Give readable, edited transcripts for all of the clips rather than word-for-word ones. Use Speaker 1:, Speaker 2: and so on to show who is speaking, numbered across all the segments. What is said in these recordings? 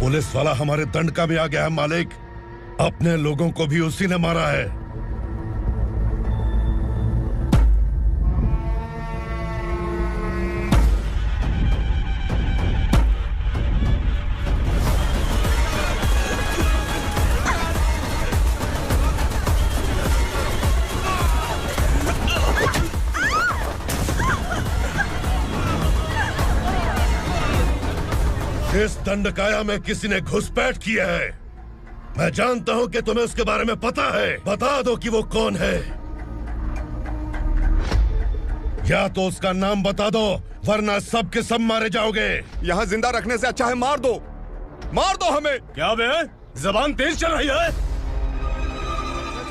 Speaker 1: Police वाला हमारे दंडका में आ गया है मालिक। अपने लोगों को भी उसी ने मारा है। इस दंडकाया में किसी ने घुसपैठ किया है। मैं जानता हूं कि तुम्हें उसके बारे में पता है। बता दो कि वो कौन है, या तो उसका नाम बता दो वरना सब के सब मारे जाओगे।
Speaker 2: यहाँ जिंदा रखने से अच्छा है मार दो हमें।
Speaker 3: क्या बे, जबान तेज चल रही है?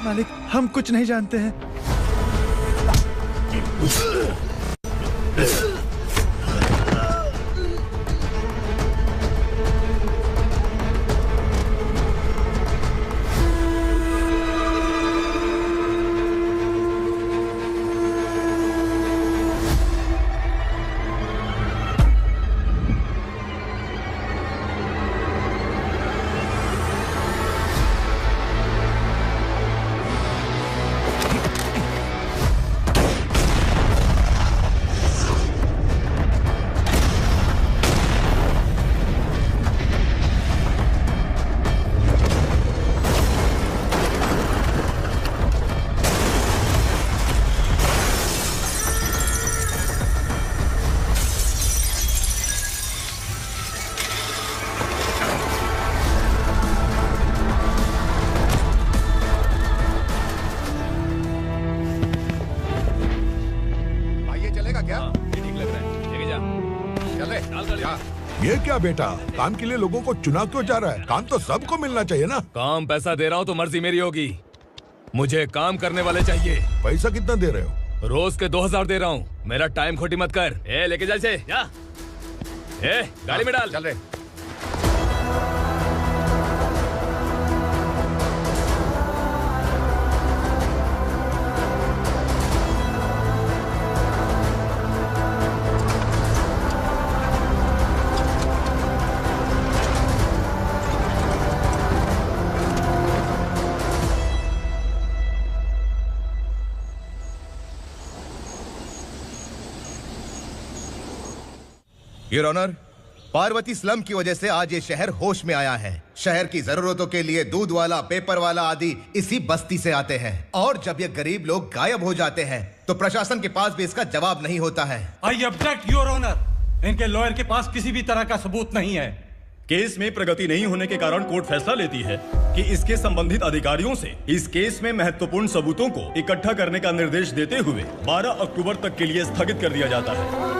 Speaker 4: मालिक, हम कुछ नहीं जानते हैं।
Speaker 5: ये क्या बेटा, काम के लिए लोगों को चुना क्यों जा रहा है? काम तो सबको मिलना चाहिए ना।
Speaker 3: काम पैसा दे रहा हूँ तो मर्जी मेरी होगी। मुझे काम करने वाले चाहिए।
Speaker 5: पैसा कितना दे रहे हो?
Speaker 3: रोज के 2000 दे रहा हूँ। मेरा टाइम खोटी मत कर। लेके जा इसे, जा। गाड़ी में डाल।
Speaker 2: चल रहे।
Speaker 6: योर ऑनर, पार्वती स्लम की वजह से आज ये शहर होश में आया है। शहर की जरूरतों के लिए दूध वाला, पेपर वाला आदि इसी बस्ती से आते हैं, और जब ये गरीब लोग गायब हो जाते हैं तो प्रशासन के पास भी इसका जवाब नहीं होता है।
Speaker 7: I object your honour. इनके लॉयर के पास किसी भी तरह का सबूत नहीं है।
Speaker 8: केस में प्रगति नहीं होने के कारण कोर्ट फैसला लेती है कि इसके संबंधित अधिकारियों से इस केस में महत्वपूर्ण सबूतों को इकट्ठा करने का निर्देश देते हुए 12 अक्टूबर तक के लिए स्थगित कर दिया जाता है।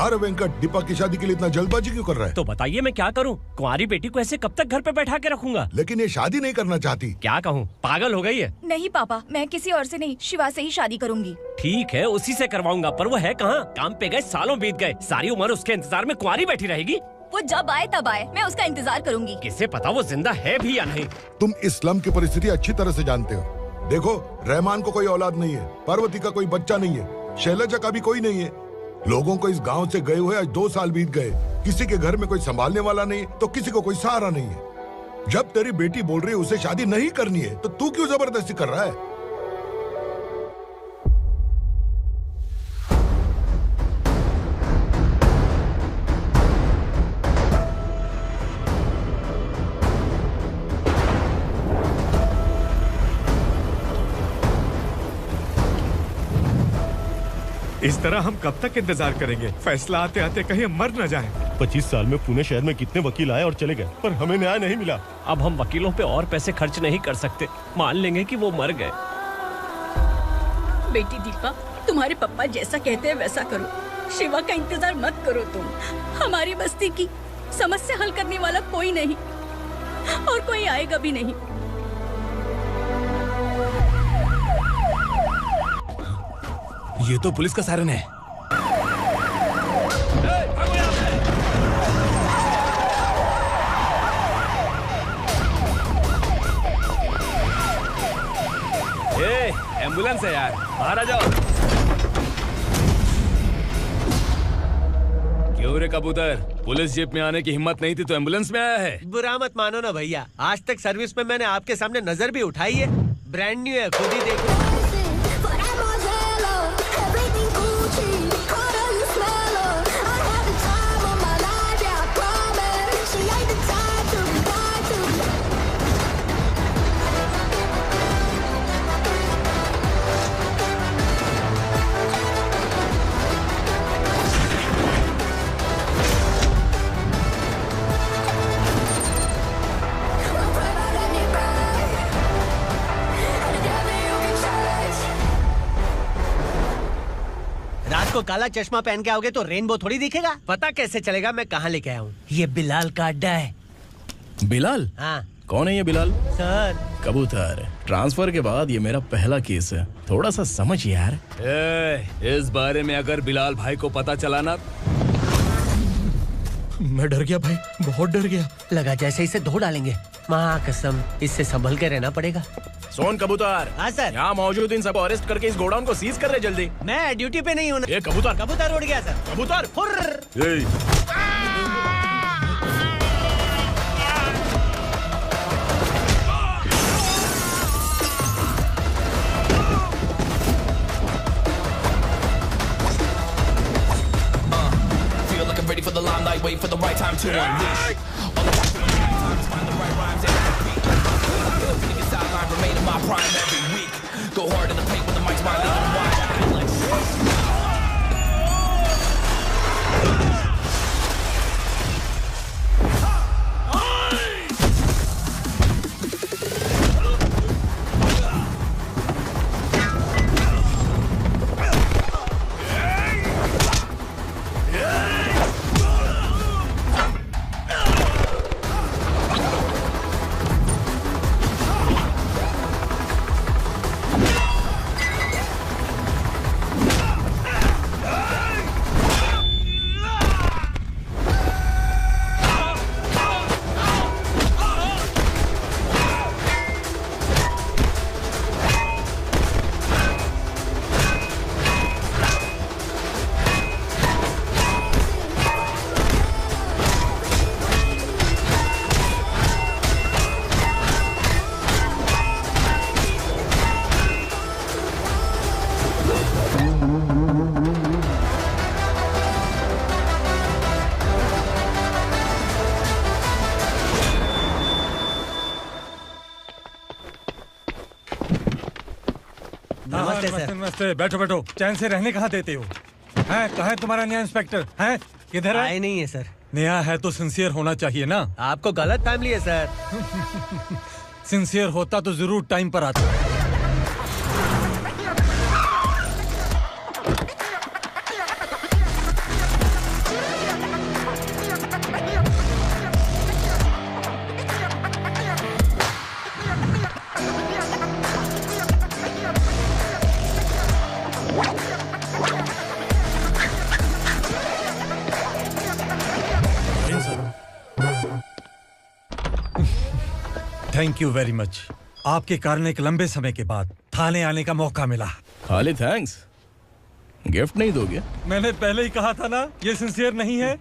Speaker 5: अरे वेंकट, दीपक की शादी के लिए इतना जल्दबाजी क्यों कर रहा है?
Speaker 9: तो बताइए मैं क्या करूं? कुंवारी बेटी को ऐसे कब तक घर पे बैठा के रखूंगा?
Speaker 5: लेकिन ये शादी नहीं करना चाहती।
Speaker 9: क्या कहूं, पागल हो गई है?
Speaker 10: नहीं पापा, मैं किसी और से नहीं, शिवा से ही शादी करूंगी।
Speaker 9: ठीक है, उसी से करवाऊंगा, पर वो है कहाँ? काम पे गए सालों बीत गए, सारी उम्र उसके इंतजार में कुंवारी बैठी रहेगी।
Speaker 10: वो जब आए तब आए, मैं उसका इंतजार करूंगी।
Speaker 9: किसे पता वो जिंदा है भी या नहीं।
Speaker 5: तुम इस्लाम की परिस्थिति अच्छी तरह से जानते हो। देखो, रहमान को कोई औलाद नहीं है, पार्वती का कोई बच्चा नहीं है, शैलजा का भी कोई नहीं है। लोगों को इस गांव से गए हुए आज 2 साल बीत गए। किसी के घर में कोई संभालने वाला नहीं, तो किसी को कोई सहारा नहीं है। जब तेरी बेटी बोल रही है उसे शादी नहीं करनी है, तो तू क्यों जबरदस्ती कर रहा है?
Speaker 11: इस तरह हम कब तक इंतजार करेंगे? फैसला आते आते कहीं हम मर न जाएं।
Speaker 12: 25 साल में पुणे शहर में कितने वकील आए और चले गए, पर हमें न्याय नहीं मिला।
Speaker 9: अब हम वकीलों पे और पैसे खर्च नहीं कर सकते। मान लेंगे कि वो मर गए।
Speaker 13: बेटी दीपा, तुम्हारे पापा जैसा कहते हैं वैसा करो। शिवा का इंतजार मत करो तुम। हमारी बस्ती की समस्या हल करने वाला कोई नहीं, और कोई आएगा भी नहीं।
Speaker 3: ये तो पुलिस का सायरन है। एम्बुलेंस है यार, बाहर आ जाओ। क्यों रे कबूतर, पुलिस जीप में आने की हिम्मत नहीं थी तो एम्बुलेंस में आया है?
Speaker 14: बुरा मत मानो ना भैया, आज तक सर्विस में मैंने आपके सामने नजर भी उठाई है। ब्रांड न्यू है, खुद ही देखो। रात को काला चश्मा पहन के आओगे तो रेनबो थोड़ी दिखेगा। पता कैसे चलेगा मैं कहाँ लेके आया हूँ? ये बिलाल का अड्डा है।
Speaker 3: बिलाल?
Speaker 14: हाँ।
Speaker 3: कौन है ये बिलाल?
Speaker 14: सर
Speaker 3: कबूतर, ट्रांसफर के बाद ये मेरा पहला केस है, थोड़ा सा समझ यार। इस बारे में अगर बिलाल भाई को पता चला ना।
Speaker 14: मैं डर गया भाई, बहुत डर गया। लगा जैसे इसे धो डालेंगे। माँ कसम, इससे संभल के रहना पड़ेगा।
Speaker 3: सोन कबूतर।
Speaker 14: हाँ सर।
Speaker 3: यहाँ मौजूद इन सबको अरेस्ट करके इस गोडाउन को सीज कर रहे जल्दी।
Speaker 14: मैं ड्यूटी पे नहीं हूँ।
Speaker 3: ये कबूतर।
Speaker 14: कबूतर उड़ गया सर।
Speaker 3: कबूतर।
Speaker 15: Ready for the limelight, wait for the right time to unleash. All the times, find the right rhymes and beat. Nigga sideline, remain in my prime every week. Go hard in the paint when the mic's my leading wide.
Speaker 7: नमस्ते, बैठो बैठो। चैन से रहने कहाँ देते हो? हैं, कहाँ है तुम्हारा नया इंस्पेक्टर? हैं, किधर है?
Speaker 14: आए नहीं है सर।
Speaker 7: नया है तो सिंसियर होना चाहिए ना।
Speaker 14: आपको गलत फैमिली है सर।
Speaker 7: सिंसियर होता तो जरूर टाइम पर आता। Thank you very much. आपके कारण एक लंबे समय के बाद थाने आने का मौका मिला।
Speaker 3: खाली थैंक्स, गिफ्ट नहीं दोगे?
Speaker 7: मैंने पहले ही कहा था ना, ये सिंसियर नहीं है।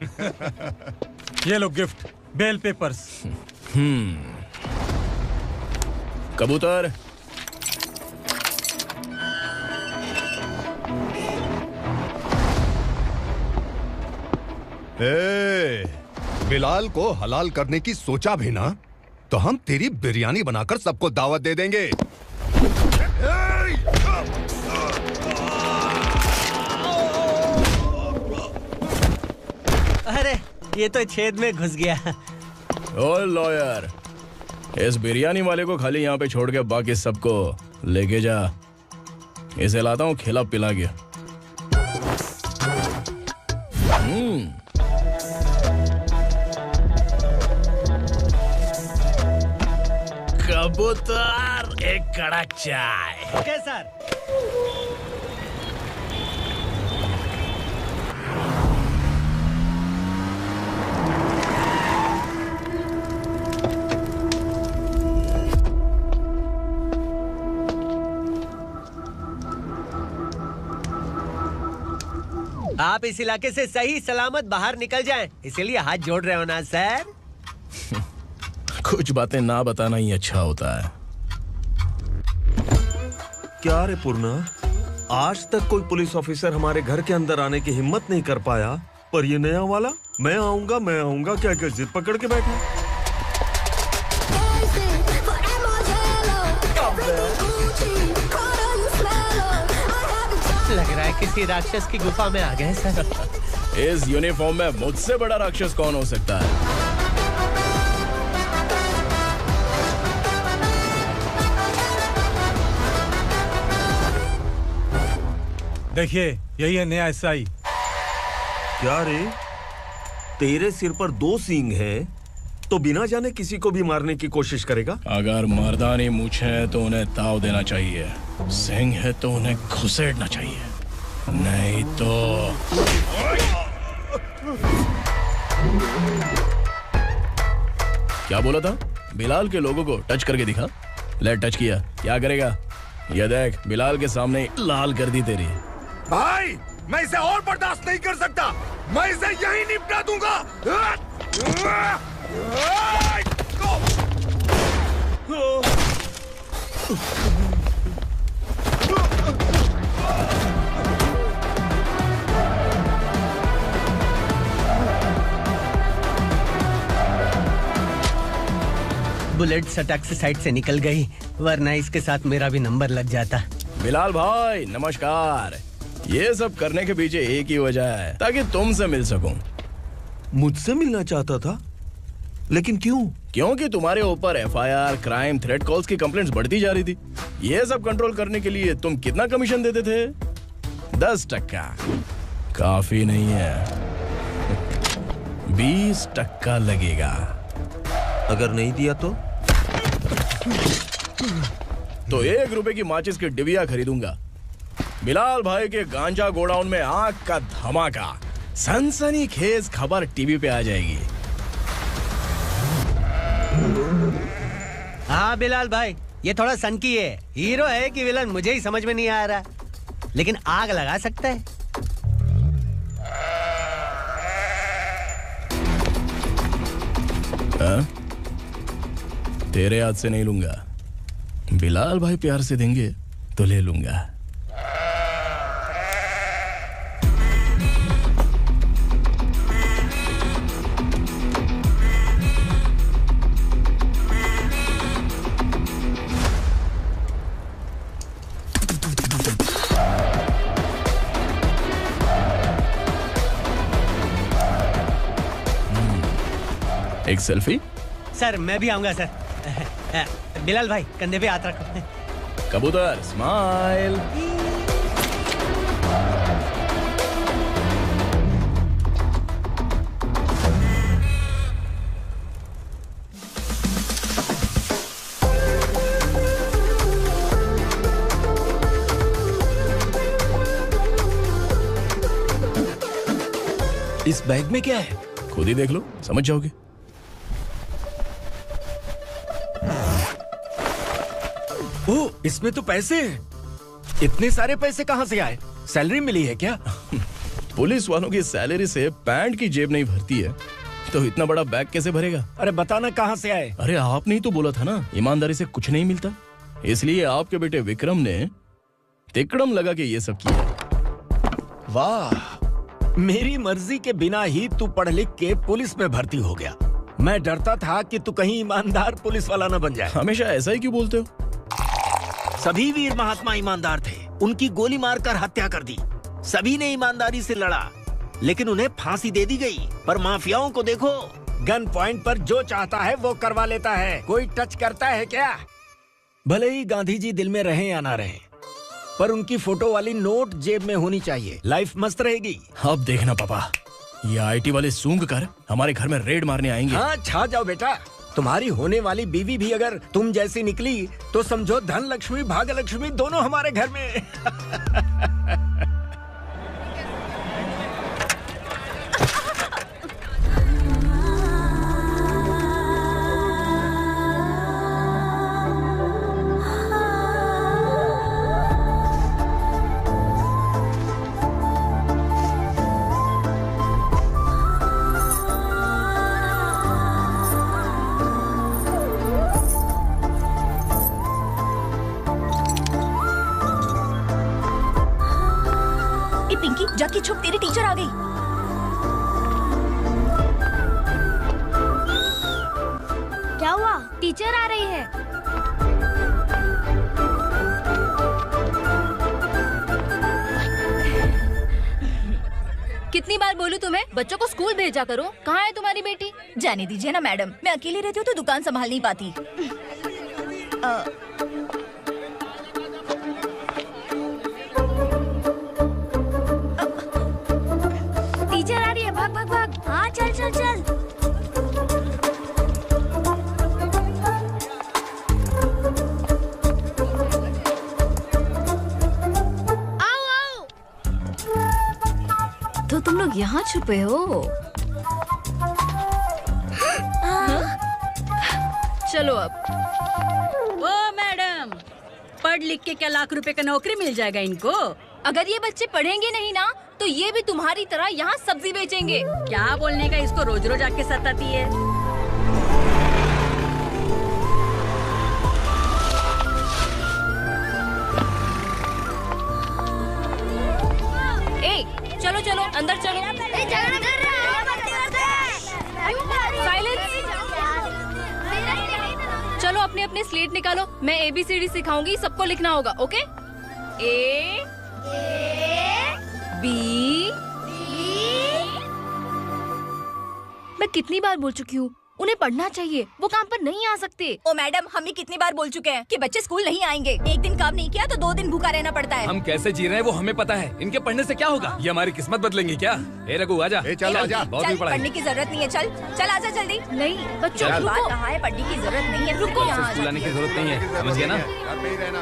Speaker 7: ये लो गिफ्ट, बेल पेपर्स।
Speaker 3: कबूतर,
Speaker 2: बिलाल को हलाल करने की सोचा भी ना तो हम तेरी बिरयानी बनाकर सबको दावत दे देंगे।
Speaker 14: अरे ये तो छेद में घुस गया।
Speaker 3: ओ लॉयर, इस बिरयानी वाले को खाली यहाँ पे छोड़ के बाकी सबको लेके जा। इसे लाता हूँ खिला पिला के।
Speaker 9: कबूतर, एक कड़क चाय।
Speaker 14: Okay sir. आप इस इलाके से सही सलामत बाहर निकल जाएं, इसीलिए हाथ जोड़ रहे हो ना सर?
Speaker 3: कुछ बातें ना बताना ही अच्छा होता है।
Speaker 16: क्या रे पूर्णा, आज तक कोई पुलिस ऑफिसर हमारे घर के अंदर आने की हिम्मत नहीं कर पाया, पर ये नया वाला मैं आऊंगा क्या क्या जिद पकड़ के बैठा।
Speaker 14: लग रहा है किसी राक्षस की गुफा में आ गए सर।
Speaker 3: इस यूनिफॉर्म में मुझसे बड़ा राक्षस कौन हो सकता है?
Speaker 7: देखिए, यही है नया एसआई।
Speaker 16: क्या रे, तेरे सिर पर 2 सींग हैं, तो बिना जाने किसी को भी मारने की कोशिश करेगा?
Speaker 3: अगर मर्दानी मूंछ है तो उन्हें ताव देना चाहिए, सिंह है तो उन्हें घुसेड़ना चाहिए, नहीं तो। क्या बोला था? बिलाल के लोगों को टच करके दिखा। ले टच किया, क्या करेगा? ये देख, बिलाल के सामने लाल कर दी तेरी।
Speaker 5: भाई, मैं इसे और बर्दाश्त नहीं कर सकता, मैं इसे यहीं निपटा दूंगा।
Speaker 14: बुलेट सटक से साइड से निकल गई, वरना इसके साथ मेरा भी नंबर लग जाता।
Speaker 3: बिलाल भाई नमस्कार। ये सब करने के पीछे एक ही वजह है, ताकि तुमसे मिल सकूं।
Speaker 16: मुझसे मिलना चाहता था? लेकिन क्यों?
Speaker 3: क्योंकि तुम्हारे ऊपर एफआईआर, क्राइम, थ्रेट कॉल्स की कंप्लेंट्स बढ़ती जा रही थी। ये सब कंट्रोल करने के लिए तुम कितना कमीशन देते थे? 10%। काफी नहीं है, 20% लगेगा।
Speaker 16: अगर नहीं दिया
Speaker 3: तो 1 रुपए की माचिस की डिबिया खरीदूंगा। बिलाल भाई के गांजा गोडाउन में आग का धमाका, सनसनीखेज खबर टीवी पे आ जाएगी।
Speaker 14: हाँ बिलाल भाई, ये थोड़ा सनकी है, हीरो है कि विलन मुझे ही समझ में नहीं आ रहा, लेकिन आग लगा सकता है।
Speaker 3: तेरे हाथ से नहीं लूंगा, बिलाल भाई प्यार से देंगे तो ले लूंगा। एक सेल्फी?
Speaker 14: सर मैं भी आऊंगा सर। बिलाल भाई कंधे पे हाथ रखो।
Speaker 3: कबूतर स्माइल।
Speaker 9: इस बैग में क्या है?
Speaker 3: खुद ही देख लो, समझ जाओगे।
Speaker 9: ओह, इसमें तो पैसे हैं। इतने सारे पैसे कहाँ से आए? सैलरी मिली है क्या?
Speaker 3: पुलिस वालों की सैलरी से पैंट की जेब नहीं भरती है, तो इतना बड़ा बैग कैसे भरेगा?
Speaker 9: अरे बताना कहाँ से आए?
Speaker 3: अरे आपने ही तो बोला था ना, ईमानदारी से कुछ नहीं मिलता, इसलिए आपके बेटे विक्रम ने तिकड़म लगा के ये सब किया।
Speaker 9: वाह, मेरी मर्जी के बिना ही तू पढ़ लिख के पुलिस में भर्ती हो गया। मैं डरता था कि तू कहीं ईमानदार पुलिस वाला न बन जाए।
Speaker 3: हमेशा ऐसा ही क्यों बोलते हो?
Speaker 9: सभी वीर महात्मा ईमानदार थे, उनकी गोली मारकर हत्या कर दी। सभी ने ईमानदारी से लड़ा, लेकिन उन्हें फांसी दे दी गई। पर माफियाओं को देखो, गन पॉइंट पर जो चाहता है वो करवा लेता है। कोई टच करता है क्या? भले ही गांधी जी दिल में रहे या ना रहे, पर उनकी फोटो वाली नोट जेब में होनी चाहिए। लाइफ मस्त रहेगी।
Speaker 3: अब देखना पापा, ये आईटी वाले सूंघ कर हमारे घर में रेड मारने आएंगे।
Speaker 9: हाँ, छा जाओ बेटा। तुम्हारी होने वाली बीवी भी अगर तुम जैसी निकली तो समझो धन लक्ष्मी भाग्य लक्ष्मी दोनों हमारे घर में।
Speaker 10: गई।
Speaker 17: क्या हुआ? टीचर आ रही है।
Speaker 10: कितनी बार बोलूं तुम्हें बच्चों को स्कूल भेजा करो। कहाँ है तुम्हारी बेटी? जाने दीजिए ना मैडम, मैं अकेली रहती हूँ तो दुकान संभाल नहीं पाती।
Speaker 17: टीचर आ रही है, भाग भाग भाग। हाँ चल चल चल।
Speaker 10: तो तुम लोग यहाँ छुपे हो? चलो अब।
Speaker 13: ओ मैडम, पढ़ लिख के क्या लाख रुपए का नौकरी मिल जाएगा इनको?
Speaker 10: अगर ये बच्चे पढ़ेंगे नहीं ना तो ये भी तुम्हारी तरह यहाँ सब्जी बेचेंगे।
Speaker 13: क्या बोलने का, इसको रोज रोज आके सताती है।
Speaker 10: चलो चलो अंदर चलो।
Speaker 17: झगड़ा कर रहे
Speaker 10: हैं। चलो अपने अपने स्लेट निकालो, मैं ABCD सिखाऊंगी, सबको लिखना होगा। ओके? A B। मैं कितनी बार बोल चुकी हूँ उन्हें पढ़ना चाहिए, वो काम पर नहीं आ सकते। ओ मैडम, हम भी कितनी बार बोल चुके हैं कि बच्चे स्कूल नहीं आएंगे। एक दिन काम नहीं किया तो 2 दिन भूखा रहना पड़ता है।
Speaker 18: हम कैसे जी रहे हैं वो हमें पता है, इनके पढ़ने से क्या होगा? ये हमारी किस्मत बदलेंगे क्या? ए रघु आजा।
Speaker 2: चल आजा।
Speaker 18: बहुत भी पढ़ाई।
Speaker 10: पढ़ने की जरूरत नहीं है, चल चल आजा जल्दी। नहीं बच्चों की बात कहाँ है, पढ़ने की जरूरत नहीं है। रुको,
Speaker 18: स्कूल आने की जरूरत नहीं है, समझ गया ना?
Speaker 2: घर पे ही रहना।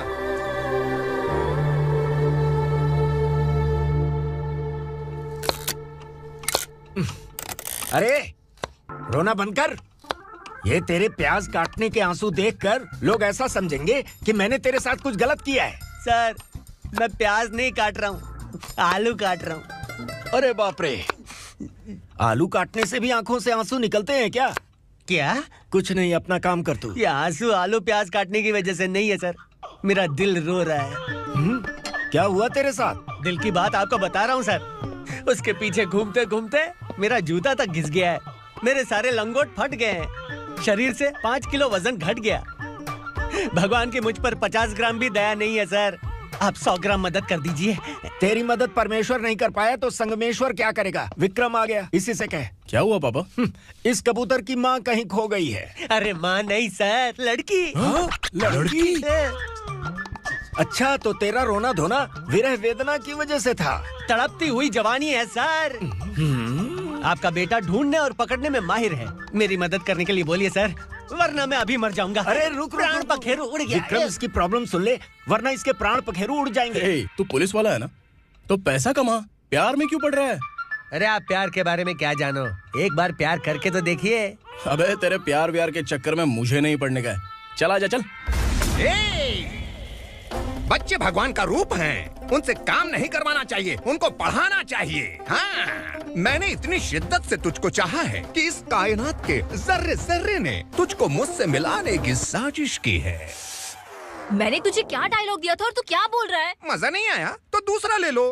Speaker 9: अरे रोना बंद कर। ये तेरे प्याज काटने के आंसू देखकर लोग ऐसा समझेंगे कि मैंने तेरे साथ कुछ गलत किया है।
Speaker 14: सर, मैं प्याज नहीं काट रहा हूँ, आलू काट रहा हूँ।
Speaker 9: अरे बाप रे, आलू काटने से भी आंखों से आंसू निकलते हैं क्या?
Speaker 14: क्या?
Speaker 9: कुछ नहीं, अपना काम कर तू।
Speaker 14: ये आंसू आलू प्याज काटने की वजह से नहीं है सर, मेरा दिल रो रहा है।
Speaker 9: क्या हुआ तेरे साथ?
Speaker 14: दिल की बात आपको बता रहा हूँ सर। उसके पीछे घूमते घूमते मेरा जूता तक घिस गया है, मेरे सारे लंगोट फट गए हैं, शरीर से 5 किलो वजन घट गया। भगवान की मुझ पर 50 ग्राम भी दया नहीं है सर, आप 100 ग्राम मदद कर दीजिए।
Speaker 9: तेरी मदद परमेश्वर नहीं कर पाया तो संगमेश्वर क्या करेगा? विक्रम आ गया, इसी से कह।
Speaker 3: क्या हुआ पापा?
Speaker 9: इस कबूतर की माँ कहीं खो गई है।
Speaker 14: अरे माँ नहीं सर, लड़की।
Speaker 9: लड़की? अच्छा, तो तेरा रोना धोना विरह वेदना की वजह से था।
Speaker 14: तड़पती हुई जवानी है सर। आपका बेटा ढूंढने और पकड़ने में माहिर है, मेरी मदद करने के लिए बोलिए सर, वरना मैं अभी मर जाऊंगा।
Speaker 9: अरे रुक,
Speaker 14: प्राण पखेरु उड़ गया।
Speaker 9: विक्रम, इसकी प्रॉब्लम सुन ले, वरना इसके प्राण पखेरु उड़ जाएंगे।
Speaker 3: तू पुलिस वाला है ना, तो पैसा कमा, प्यार में क्यों पड़ रहा है?
Speaker 14: अरे आप प्यार के बारे में क्या जानो, एक बार प्यार करके तो देखिए।
Speaker 3: अबे तेरे प्यार व्यार के चक्कर में मुझे नहीं पड़ने का है, चल आजा चल।
Speaker 2: बच्चे भगवान का रूप हैं, उनसे काम नहीं करवाना चाहिए, उनको पढ़ाना चाहिए। हाँ, मैंने इतनी शिद्दत से तुझको चाहा है कि इस कायनात के जर्रे जर्रे ने तुझको मुझसे मिलाने की साजिश की है।
Speaker 10: मैंने तुझे क्या डायलॉग दिया था और तू क्या बोल रहा है?
Speaker 2: मजा नहीं आया तो दूसरा ले लो।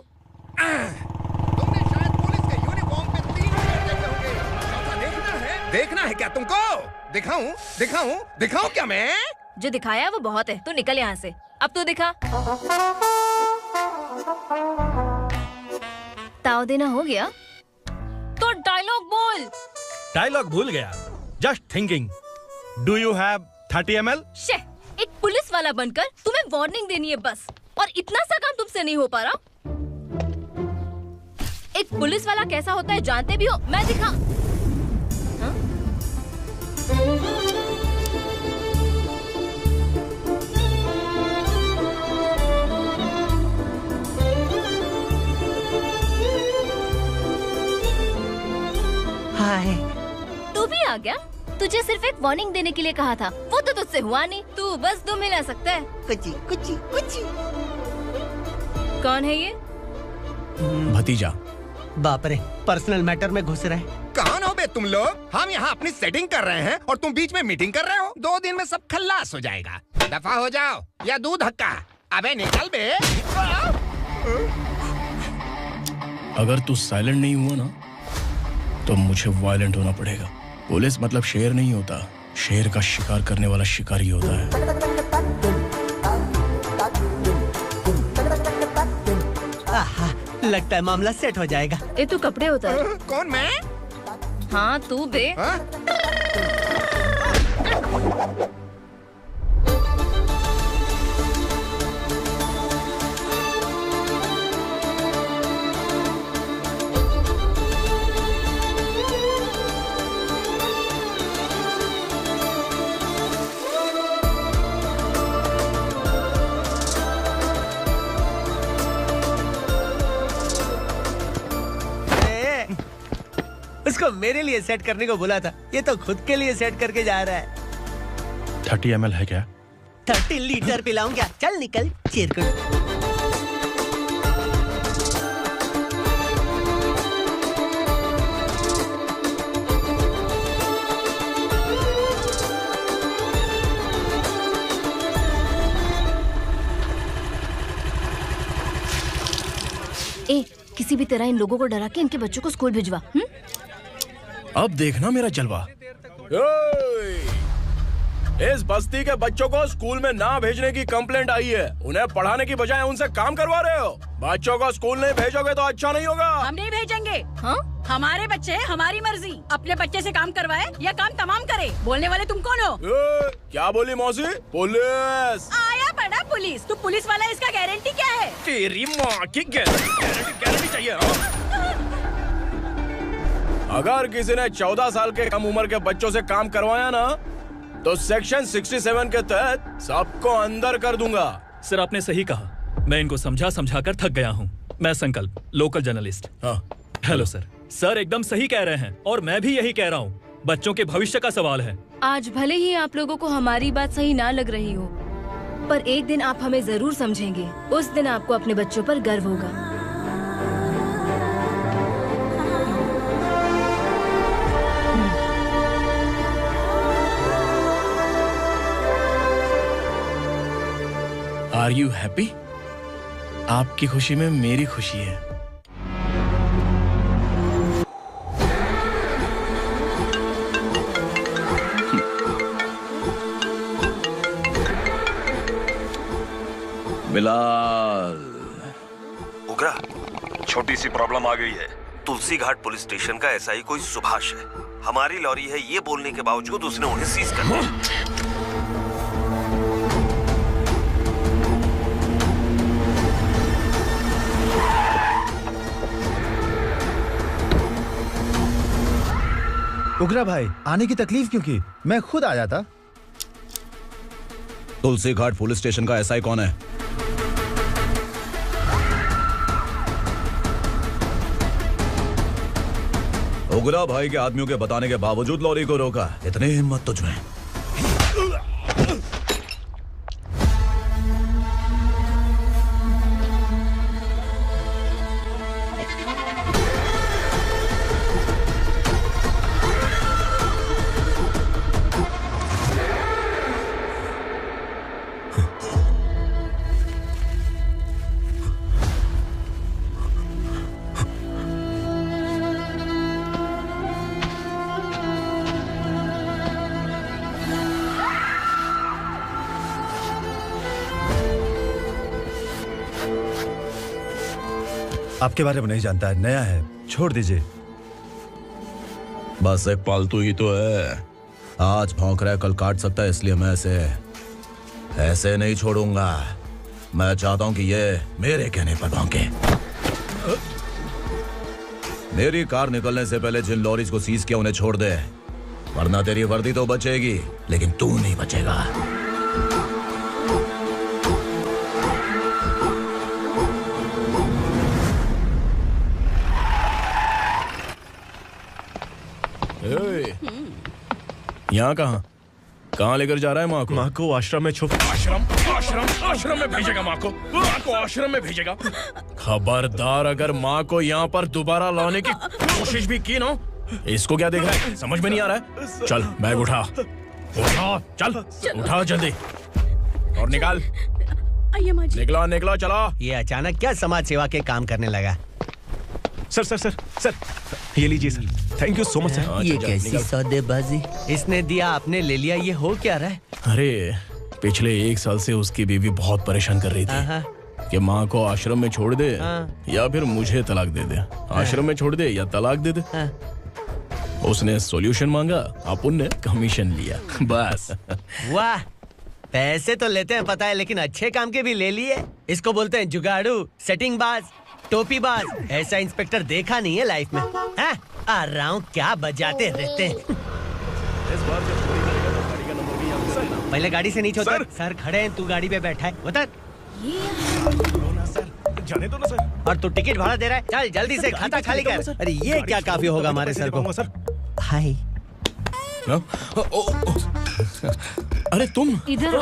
Speaker 2: तुमने शायद पुलिस के यूनिफॉर्म पे 3 शेर देखे होंगे। ऐसा देखना है क्या तुमको? दिखाऊं दिखाऊं दिखाऊं क्या मैं?
Speaker 10: जो दिखाया वो बहुत है, तू निकल यहाँ से। अब तो दिखा। ताव देना हो गया तो डायलॉग बोल।
Speaker 12: डायलॉग भूल गया। Just thinking, do you have 30 ml?
Speaker 10: शे, एक पुलिस वाला बनकर तुम्हें वार्निंग देनी है बस, और इतना सा काम तुमसे नहीं हो पा रहा। एक पुलिस वाला कैसा होता है जानते भी हो? मैं दिखा। हाँ?
Speaker 14: हाय,
Speaker 10: तू भी आ गया? तुझे सिर्फ एक वार्निंग देने के लिए कहा था, वो तो तुझसे हुआ नहीं। तू बस दुम हिला सकता है। कुची कुची कुची। कौन है ये?
Speaker 3: भतीजा।
Speaker 14: बाप रे, पर्सनल मैटर में घुस रहे।
Speaker 2: कौन हो बे तुम लोग? हम यहाँ अपनी सेटिंग कर रहे हैं और तुम बीच में मीटिंग कर रहे हो। 2 दिन में सब खल्लास हो जाएगा। दफा हो जाओ या दूध हक्का। अबे निकल बे।
Speaker 3: अगर तू साइलेंट नहीं हुआ ना तो मुझे वायलेंट होना पड़ेगा। पुलिस मतलब शेर नहीं होता, शेर का शिकार करने वाला शिकारी होता है।
Speaker 14: आहा, लगता है मामला सेट हो जाएगा।
Speaker 10: ए तू कपड़े उतार।
Speaker 2: कौन मैं?
Speaker 10: हाँ तू बे।
Speaker 14: उसको मेरे लिए सेट करने को बोला था, ये तो खुद के लिए सेट करके जा रहा है।
Speaker 12: 30 ml है क्या?
Speaker 14: 30 लीटर पिलाऊं क्या? चल निकल चिरकुट।
Speaker 10: ए किसी भी तरह इन लोगों को डरा के इनके बच्चों को स्कूल भिजवा।
Speaker 3: अब देखना मेरा जलवा। इस बस्ती के बच्चों को स्कूल में ना भेजने की कंप्लेंट आई है। उन्हें पढ़ाने की बजाय उनसे काम करवा रहे हो। बच्चों को स्कूल नहीं भेजोगे तो अच्छा नहीं होगा।
Speaker 13: हम नहीं भेजेंगे। हाँ? हमारे बच्चे हमारी मर्जी। अपने बच्चे से काम करवाए या काम तमाम करे। बोलने वाले तुम कौन हो?
Speaker 3: क्या बोली मौसी? पुलिस
Speaker 13: आया बड़ा पुलिस। तू पुलिस वाला, इसका गारंटी क्या है?
Speaker 3: तेरी माँ की गारंटी चाहिए। अगर किसी ने 14 साल के कम उम्र के बच्चों से काम करवाया ना तो सेक्शन 67 के तहत सबको अंदर कर दूंगा।
Speaker 19: सर आपने सही कहा। मैं इनको समझा कर थक गया हूँ। मैं संकल्प, लोकल जर्नलिस्ट।
Speaker 3: हाँ।
Speaker 19: Hello sir. सर एकदम सही कह रहे हैं और मैं भी यही कह रहा हूँ। बच्चों के भविष्य का सवाल है।
Speaker 10: आज भले ही आप लोगों को हमारी बात सही ना लग रही हो, पर एक दिन आप हमें जरूर समझेंगे। उस दिन आपको अपने बच्चों पर गर्व होगा।
Speaker 3: Are you happy? आपकी खुशी में मेरी खुशी है।
Speaker 20: बिलाल। उगरा, छोटी सी प्रॉब्लम आ गई है।
Speaker 16: तुलसी घाट पुलिस स्टेशन का एसआई कोई सुभाष है। हमारी लॉरी है ये बोलने के बावजूद उसने उन्हें सीज कर दिया।
Speaker 4: उगरा भाई, आने की तकलीफ क्यों की? मैं खुद आ जाता।
Speaker 20: तुलसी घाट पुलिस स्टेशन का एसआई कौन है? उगरा भाई के आदमियों के बताने के बावजूद लॉरी को रोका। इतनी हिम्मत तुझमें?
Speaker 4: आपके बारे में नहीं जानता है, नया है, छोड़ दीजिए।
Speaker 20: बस एक पालतू ही तो है। आज भौंक रहा है, कल काट सकता है, इसलिए मैं ऐसे नहीं छोड़ूंगा। मैं चाहता हूं कि ये मेरे कहने पर भौंके। मेरी कार निकलने से पहले जिन लॉरीज को सीज किया उन्हें छोड़ दे, वरना तेरी वर्दी तो बचेगी लेकिन तू नहीं बचेगा।
Speaker 3: यहाँ कहाँ लेकर जा रहा है माँ को?
Speaker 12: माँ को आश्रम में छुप।
Speaker 3: आश्रम में भेजेगा माँ को? माँ को आश्रम में भेजेगा? खबरदार, अगर माँ को यहाँ पर दोबारा लाने की कोशिश भी की ना, इसको क्या देख रहा है? समझ में नहीं आ रहा है? चल बैग उठा, चल उठा जल्दी और निकाल। निकला चला।
Speaker 14: ये अचानक क्या समाज सेवा के काम करने लगा?
Speaker 12: सर सर सर सर ये लीजिए sir. Thank you so much sir.
Speaker 14: ये कैसी सौदेबाजी? इसने दिया आपने ले लिया, ये हो क्या रहा है?
Speaker 3: अरे पिछले 1 साल से उसकी बीवी बहुत परेशान कर रही थी कि माँ को आश्रम में छोड़ दे या फिर मुझे तलाक दे दे। आश्रम में छोड़ दे या तलाक दे दे। उसने सॉल्यूशन मांगा, अपन ने कमीशन लिया, बस।
Speaker 14: वाह, पैसे तो लेते हैं पता है, लेकिन अच्छे काम के भी ले लिए। इसको बोलते हैं जुगाड़ू, सेटिंग बाज, टोपी बाज। ऐसा इंस्पेक्टर देखा नहीं है लाइफ में। हाँ? आ रहा हूँ, क्या बजाते रहते हैं। पहले गाड़ी से नीचे उतर। सर खड़े हैं, तू गाड़ी पे बैठा है, उतर।
Speaker 12: जाने दो ना सर।
Speaker 14: और तू टिकट भाड़ा दे रहा है, चल जल्दी से खाता खाली कर। अरे ये क्या काफी होगा हमारे सर को। हाय।
Speaker 3: अरे तुम
Speaker 10: इधर।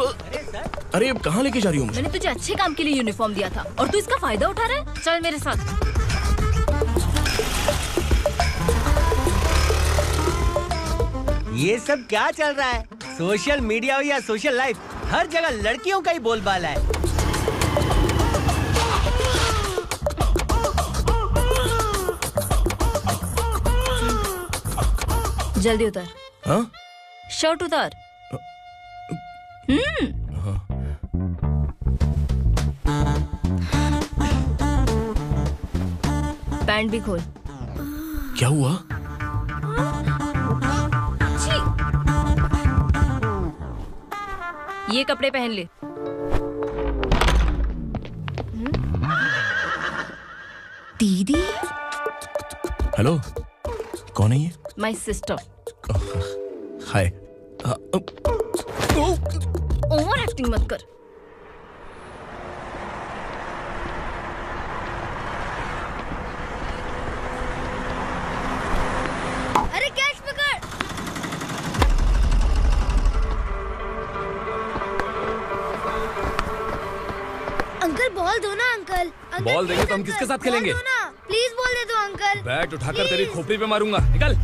Speaker 3: अरे कहाँ लेके जा रही हो मुझे?
Speaker 10: मैंने तुझे अच्छे काम के लिए यूनिफॉर्म दिया था और तू इसका फायदा उठा रहा है। चल मेरे साथ।
Speaker 14: ये सब क्या चल रहा है? सोशल मीडिया हो या सोशल लाइफ, हर जगह लड़कियों का ही बोलबाला है।
Speaker 10: जल्दी उतर।
Speaker 3: हाँ?
Speaker 10: शर्ट उतार। पैंट भी खोल।
Speaker 3: क्या हुआ?
Speaker 10: ये कपड़े पहन ले। दीदी।
Speaker 3: हेलो, कौन है ये?
Speaker 10: My sister.
Speaker 3: Hi.
Speaker 10: Over acting मत कर।
Speaker 17: अरे कैश पकड़। अंकल बॉल दो ना अंकल।
Speaker 18: बॉल देंगे तो हम किसके साथ खेलेंगे?
Speaker 17: प्लीज बॉल दे दो अंकल।
Speaker 18: बैट उठाकर तेरी खोपड़ी पे मारूंगा, निकल।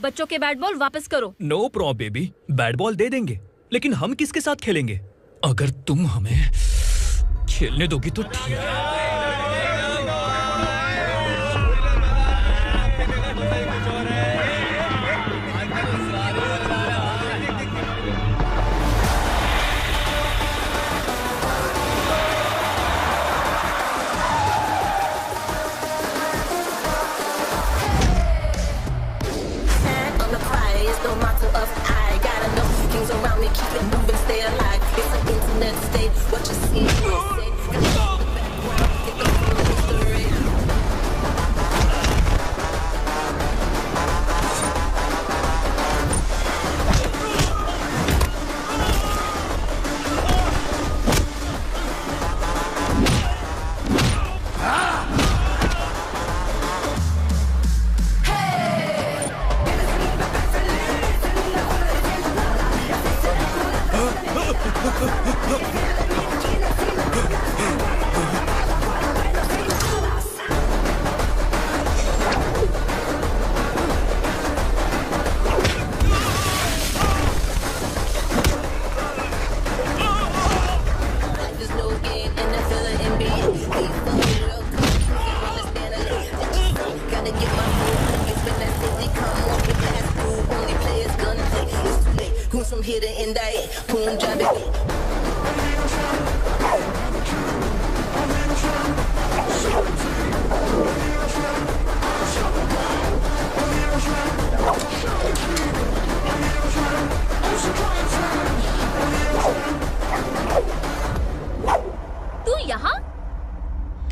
Speaker 10: बच्चों के बैट बॉल वापस करो।
Speaker 19: No problem baby, bat ball दे देंगे, लेकिन हम किसके साथ खेलेंगे? अगर तुम हमें खेलने दोगी तो ठीक है।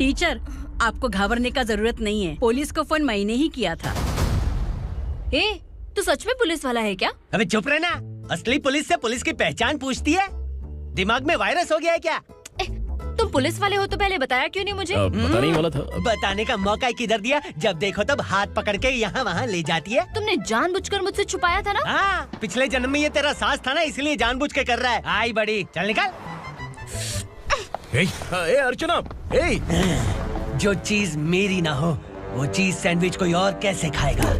Speaker 13: टीचर, आपको घबराने का जरूरत नहीं है। पुलिस को फोन मैंने ही किया था।
Speaker 10: ए, तू सच में पुलिस वाला है क्या?
Speaker 14: अबे चुप रहना। असली पुलिस से पुलिस की पहचान पूछती है? दिमाग में वायरस हो गया है क्या?
Speaker 10: तुम पुलिस वाले हो तो पहले बताया क्यों नहीं मुझे?
Speaker 3: बताने ही वाला था।
Speaker 14: बताने का मौका किधर दिया? जब देखो तब हाथ पकड़ के यहाँ वहाँ ले जाती है।
Speaker 10: तुमने जानबूझकर मुझसे छुपाया था ना?
Speaker 14: हाँ, पिछले जन्म में ये तेरा सास था ना, इसलिए जानबूझ के कर रहा है। आई बड़ी, चल निकल।
Speaker 3: ए अर्चना,
Speaker 14: जो चीज मेरी ना हो वो चीज सैंडविच कोई और कैसे खाएगा?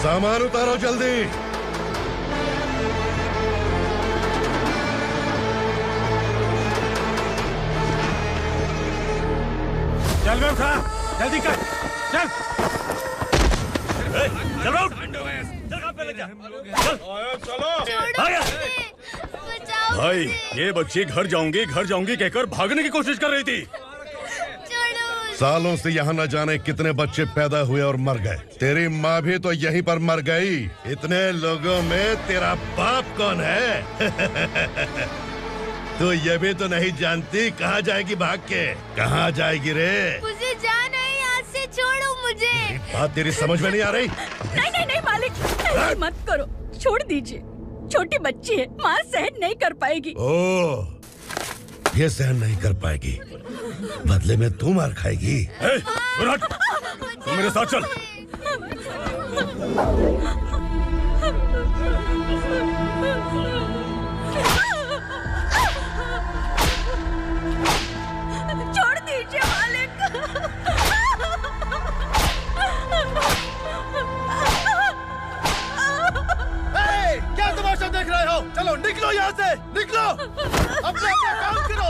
Speaker 1: सामान उतारो जल्दी।
Speaker 7: चल बे उठा, जल्दी कर, चल।
Speaker 16: चल राउट, चल पहले जा,
Speaker 8: चलो। भाई ये बच्ची घर जाऊंगी कहकर भागने की कोशिश कर रही थी।
Speaker 1: सालों से यहाँ न जाने कितने बच्चे पैदा हुए और मर गए। तेरी माँ भी तो यहीं पर मर गई। इतने लोगों में तेरा बाप कौन है? तू ये भी तो नहीं जानती कहाँ जाएगी भाग के? कहाँ जाएगी रे?
Speaker 17: मुझे जाना है, यहाँ से छोड़ो मुझे।
Speaker 1: बात तेरी समझ में नहीं आ रही?
Speaker 13: नहीं मालिक, ऐसे मत करो, छोड़ दीजिए। छोटी बच्ची है, माँ सहन नहीं कर पाएगी।
Speaker 1: ओह, ये सहन नहीं कर पाएगी, बदले में तू मार खाएगी।
Speaker 8: तू मेरे साथ चल।
Speaker 13: छोड़ दीजिए मालिक।
Speaker 6: क्या तमाशा देख रहे हो? चलो निकलो यहाँ से, निकलो। अपना काम करो।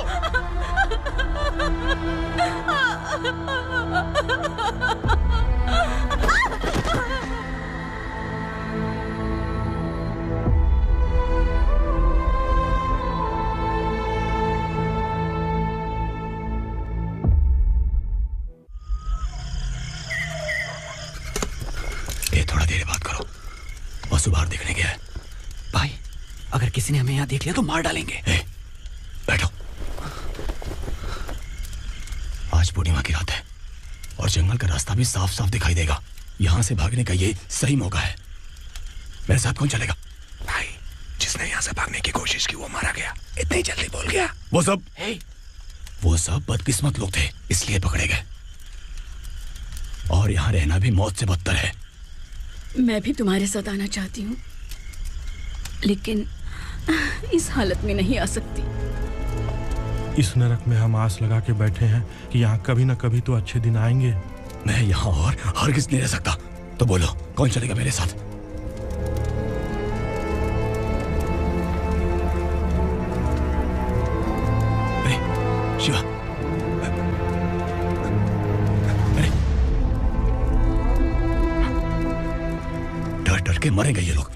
Speaker 19: ये थोड़ा देर बात करो, वसु बाहर देखने गया है। भाई अगर किसी ने हमें यहाँ देख लिया तो मार डालेंगे। बैठो। आज पूर्णिमा की रात है और जंगल का रास्ता भी साफ साफ दिखाई देगा। यहाँ से भागने का ये सही मौका है। मेरे साथ कौन चलेगा? भाई जिसने यहाँ से भागने की कोशिश की वो मारा गया। इतनी जल्दी बोल गया। वो सब बदकिस्मत लोग थे, इसलिए पकड़े गए। और यहाँ रहना भी मौत से बदतर है।
Speaker 13: मैं भी तुम्हारे साथ आना चाहती हूँ, लेकिन इस हालत में नहीं आ सकती।
Speaker 11: इस नरक में हम आस लगा के बैठे हैं कि यहाँ कभी न कभी तो अच्छे दिन आएंगे।
Speaker 19: मैं यहाँ और हरगिज़ नहीं रह सकता। तो बोलो कौन चलेगा मेरे साथ? अरे शिवा, अरे डर डर के मरेंगे ये लोग।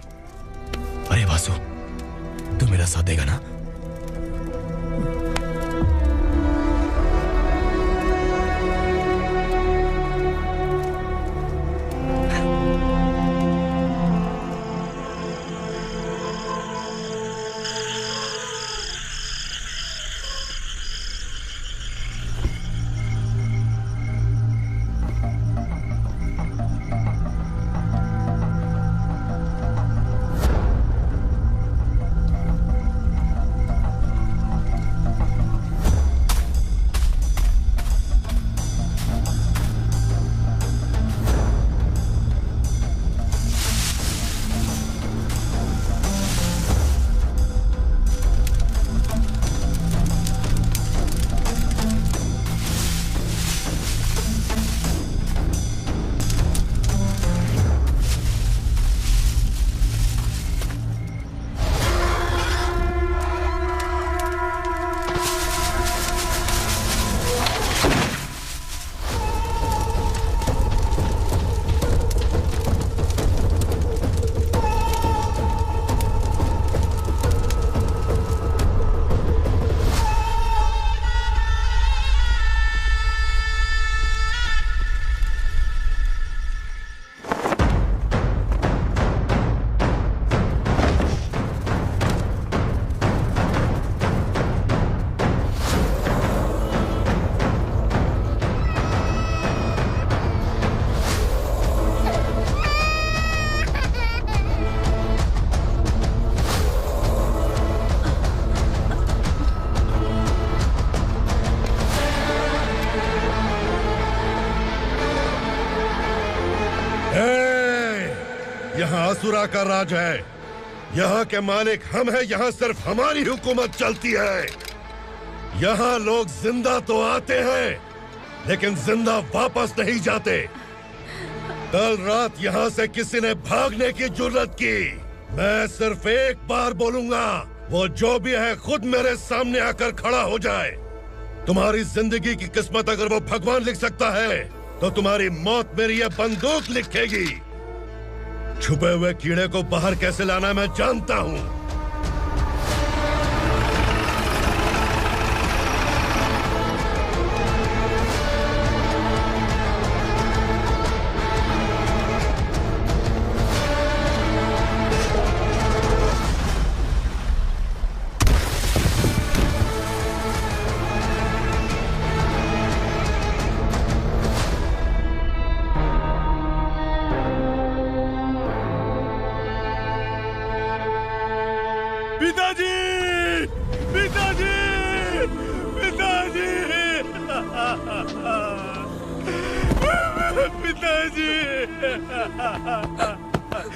Speaker 19: अरे वासु, तू मेरा साथ देगा ना?
Speaker 1: यहाँ असुरा का राज है। यहाँ के मालिक हम हैं, यहाँ सिर्फ हमारी हुकूमत चलती है। यहाँ लोग जिंदा तो आते हैं लेकिन जिंदा वापस नहीं जाते। कल रात यहाँ से किसी ने भागने की जुर्रत की, मैं सिर्फ एक बार बोलूंगा, वो जो भी है खुद मेरे सामने आकर खड़ा हो जाए। तुम्हारी जिंदगी की किस्मत अगर वो भगवान लिख सकता है तो तुम्हारी मौत मेरी ये बंदूक लिखेगी। छुपे हुए कीड़े को बाहर कैसे लाना मैं जानता हूँ।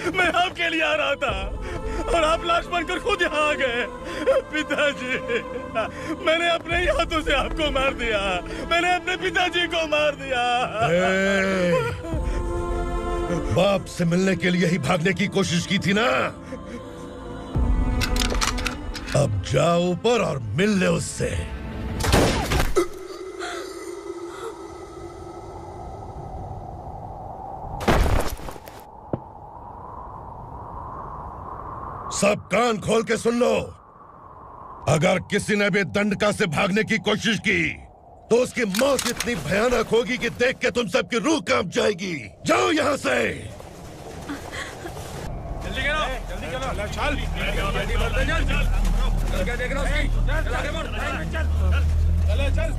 Speaker 11: मैं आपके लिए आ रहा था और आप लाश बनकर खुद यहाँ आ गए। पिताजी, मैंने अपने ही हाथों से आपको मार दिया। मैंने अपने पिताजी को मार दिया।
Speaker 1: बाप से मिलने के लिए ही भागने की कोशिश की थी ना? अब जाओ ऊपर और मिल ले उससे। सब कान खोल के सुन लो। अगर किसी ने भी दंडका से भागने की कोशिश की तो उसकी मौत इतनी भयानक होगी कि देख के तुम सबकी रूह कांप जाएगी। जाओ यहाँ से।
Speaker 11: जल्दी करो, जल्दी करो। चल, जल्दी बढ़ते चल। चल, क्या देख रहा है? चल आगे बढ़। चल, चल, चल।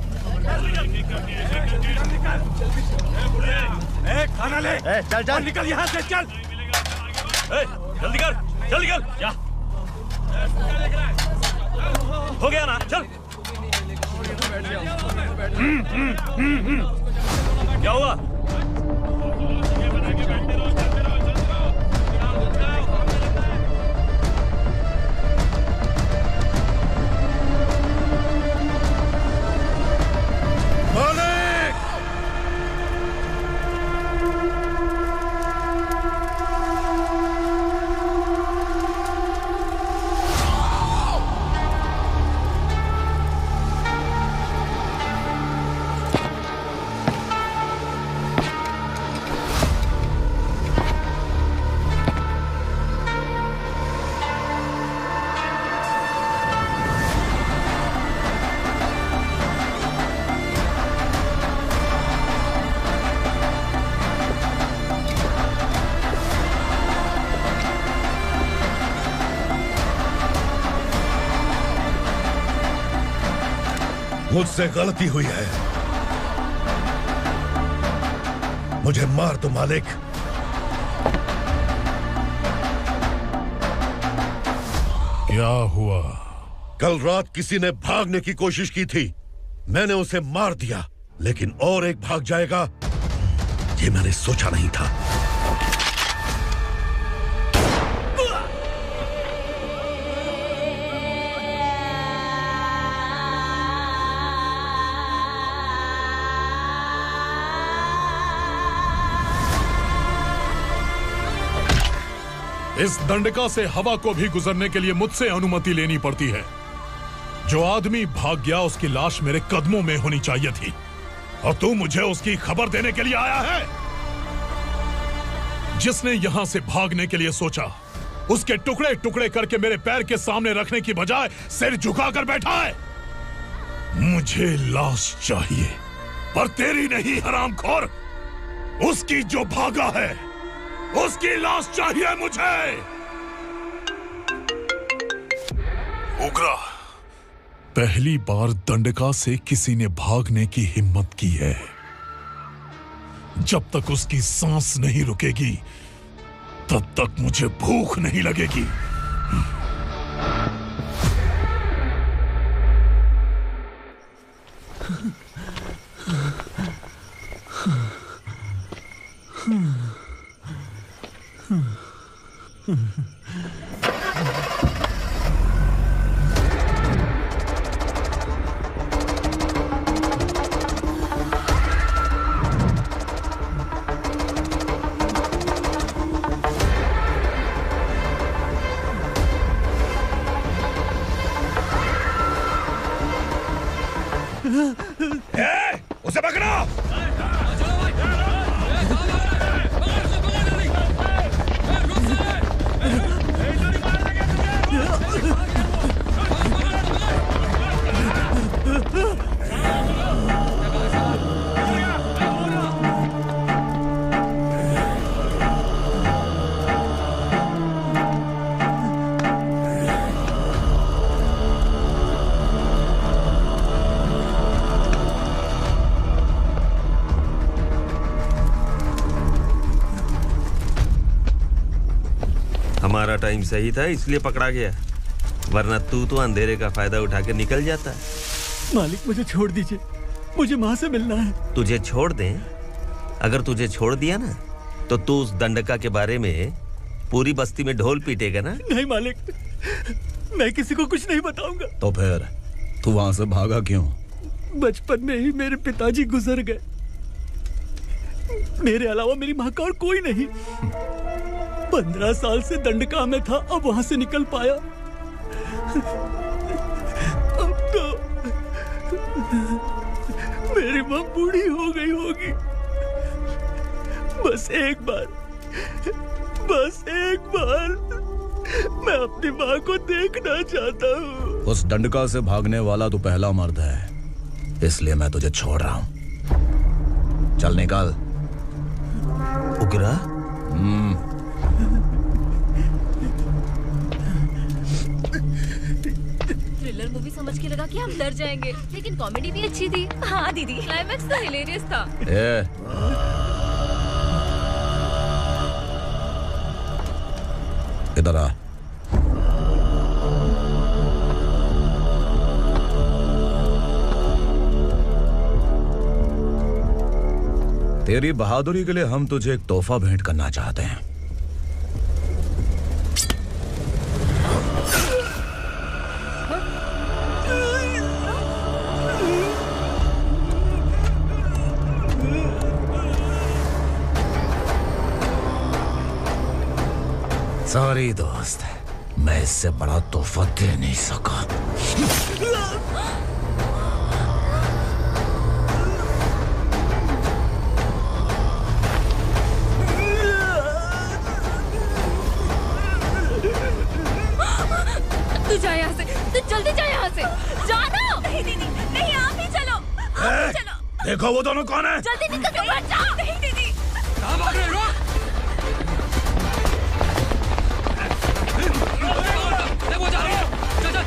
Speaker 11: खाना ले। चल, चल, निकल यहाँ से, चल। जल्दी कर, जल्दी कर। जा। हो गया ना, चल। क्या हुआ?
Speaker 1: मुझसे गलती हुई है, मुझे मार दो मालिक।
Speaker 11: क्या हुआ?
Speaker 1: कल रात किसी ने भागने की कोशिश की थी, मैंने उसे मार दिया, लेकिन और एक भाग जाएगा ये मैंने सोचा नहीं था।
Speaker 11: इस दंडका से हवा को भी गुजरने के लिए मुझसे अनुमति लेनी पड़ती है। जो आदमी भाग गया उसकी लाश मेरे कदमों में होनी चाहिए थी, और तू मुझे उसकी खबर देने के लिए आया है। जिसने यहां से भागने के लिए सोचा उसके टुकड़े टुकड़े करके मेरे पैर के सामने रखने की बजाय सिर झुकाकर बैठा है। मुझे लाश चाहिए, पर तेरी नहीं हरामखोर, उसकी जो भागा है उसकी लाश चाहिए मुझे। उग्रा, पहली बार दंडका से किसी ने भागने की हिम्मत की है। जब तक उसकी सांस नहीं रुकेगी तब तक मुझे भूख नहीं लगेगी। उसे पकड़ो।
Speaker 16: हमारा टाइम सही था इसलिए पकड़ा गया, वरना तू तो अंधेरे का फायदा उठा के निकल जाता।
Speaker 14: मालिक मुझे छोड़ दीजिए, मुझे माँ से मिलना है।
Speaker 16: तुझे छोड़ दें? अगर तुझे छोड़ दिया ना तो तू उस दंडका के बारे में पूरी बस्ती में ढोल पीटेगा ना।
Speaker 14: नहीं मालिक, मैं किसी को कुछ नहीं बताऊंगा।
Speaker 20: तो फिर तू वहां से भागा क्यों?
Speaker 14: बचपन में ही मेरे पिताजी गुजर गए, मेरे अलावा मेरी माँ का और कोई नहीं। 15 साल से दंडका में था, अब वहां से निकल पाया। अब तो मेरी माँ बूढ़ी हो गई होगी। बस एक बार मैं अपनी माँ को देखना चाहता हूँ।
Speaker 20: उस दंडका से भागने वाला तू पहला मर्द है, इसलिए मैं तुझे छोड़ रहा हूँ। चल निकल।
Speaker 16: उग्रा?
Speaker 10: थ्रिलर मूवी समझ के लगा कि हम डर जाएंगे, लेकिन कॉमेडी भी अच्छी थी। हाँ दीदी, क्लाइमैक्स तो हिलेरियस था।
Speaker 20: इधर आ। तेरी बहादुरी के लिए हम तुझे एक तोहफा भेंट करना चाहते हैं। सॉरी दोस्त, मैं इससे बड़ा तोहफा दे नहीं सका।
Speaker 10: तू जा यहाँ से, तू जल्दी जा यहाँ से। जानो। नहीं दीदी, नहीं, आप ही चलो, आप ही चलो।
Speaker 11: देखो वो दोनों कौन है?
Speaker 10: जल्दी निकल के बैठ जाओ। नहीं दीदी। कहाँ भाग रहे हो?
Speaker 18: वो जा रही है। चल चल।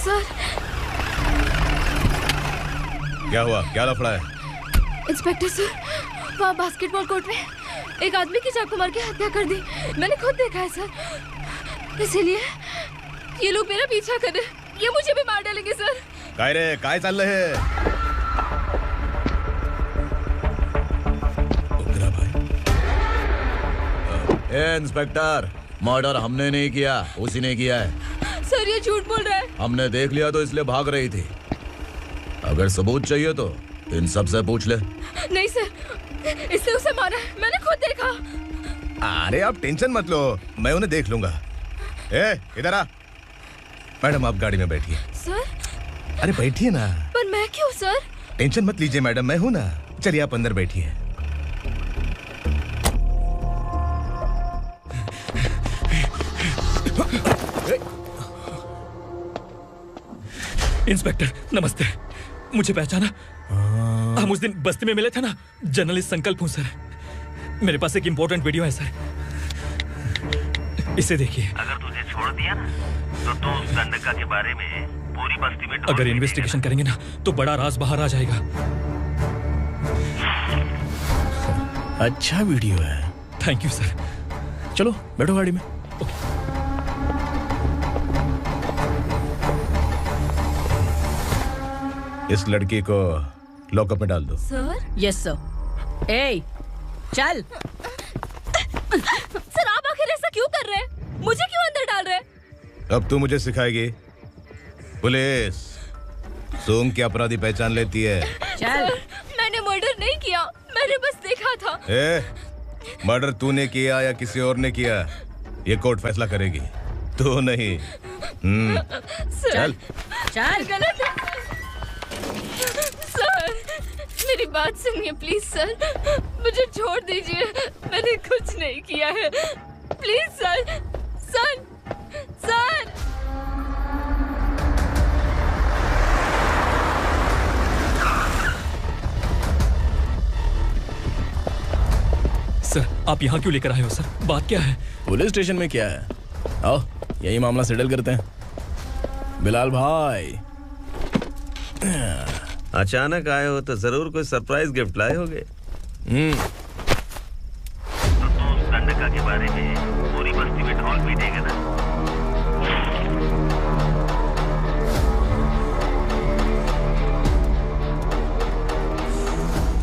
Speaker 10: सर।
Speaker 6: क्या हुआ? क्या लफड़ा है?
Speaker 10: इंस्पेक्टर सर, वहाँ बास्केटबॉल कोर्ट में एक आदमी की चाकू मार के हत्या कर दी। मैंने खुद देखा है सर, इसीलिए ये लोग मेरा पीछा कर रहे हैं। ये मुझे भी मार डालेंगे सर।
Speaker 6: काय रे, काय चाललंय हे?
Speaker 20: इंस्पेक्टर, मर्डर हमने नहीं किया, उसी ने किया है।
Speaker 10: सर ये झूठ बोल रहा है।
Speaker 20: हमने देख लिया तो इसलिए भाग रही थी। अगर सबूत चाहिए तो इन सब से पूछ ले।
Speaker 10: नहीं सर, इसने उसे मारा है, मैंने खुद देखा।
Speaker 6: अरे आप टेंशन मत लो, मैं उन्हें देख लूंगा। इधर आ। मैडम आप गाड़ी में बैठिए।
Speaker 10: सर।
Speaker 6: अरे बैठिए ना।
Speaker 10: पर मैं क्यों सर?
Speaker 6: टेंशन मत लीजिए मैडम, मैं हूं ना। चलिए आप अंदर बैठिए।
Speaker 18: इंस्पेक्टर नमस्ते, मुझे पहचाना? हम उस दिन बस्ती में मिले थे ना। जर्नलिस्ट संकल्प हूँ सर। मेरे पास एक इम्पोर्टेंट वीडियो है सर, इसे देखिए।
Speaker 16: अगर तुझे छोड़ दिया ना तो तू उस दंडका के बारे में पूरी बस्ती में
Speaker 18: अगर इन्वेस्टिगेशन करेंगे ना तो बड़ा राज बाहर आ जाएगा।
Speaker 3: अच्छा वीडियो है।
Speaker 18: Thank you sir.
Speaker 3: चलो बैठो गाड़ी में।
Speaker 6: इस लड़की को लॉकअप में डाल दो।
Speaker 13: सर? Yes sir. ए, चल।
Speaker 10: सर आप आखिर ऐसा क्यों कर रहे हैं? मुझे क्यों अंदर डाल रहे हैं?
Speaker 6: अब तू मुझे सिखाएगी? पुलिस सोम की अपराधी पहचान लेती है।
Speaker 10: चल। मैंने मर्डर नहीं किया, मैंने बस देखा था।
Speaker 6: मर्डर तूने किया या किसी और ने किया, ये कोर्ट फैसला करेगी, तू नहीं। चल।
Speaker 13: चल।
Speaker 10: गलत है। सर मेरी बात सुनिए प्लीज सर, मुझे छोड़ दीजिए, मैंने कुछ नहीं किया है, please sir. Sir sir
Speaker 18: sir आप यहाँ क्यों लेकर आए हो सर? बात क्या है?
Speaker 3: पुलिस स्टेशन में क्या है? आओ यही मामला सेटल करते हैं। बिलाल भाई
Speaker 16: अचानक आए हो तो जरूर कोई सरप्राइज गिफ्ट लाए होगे।
Speaker 21: गंडका के बारे में पूरी बस्ती में ढोल पीटेगा ना।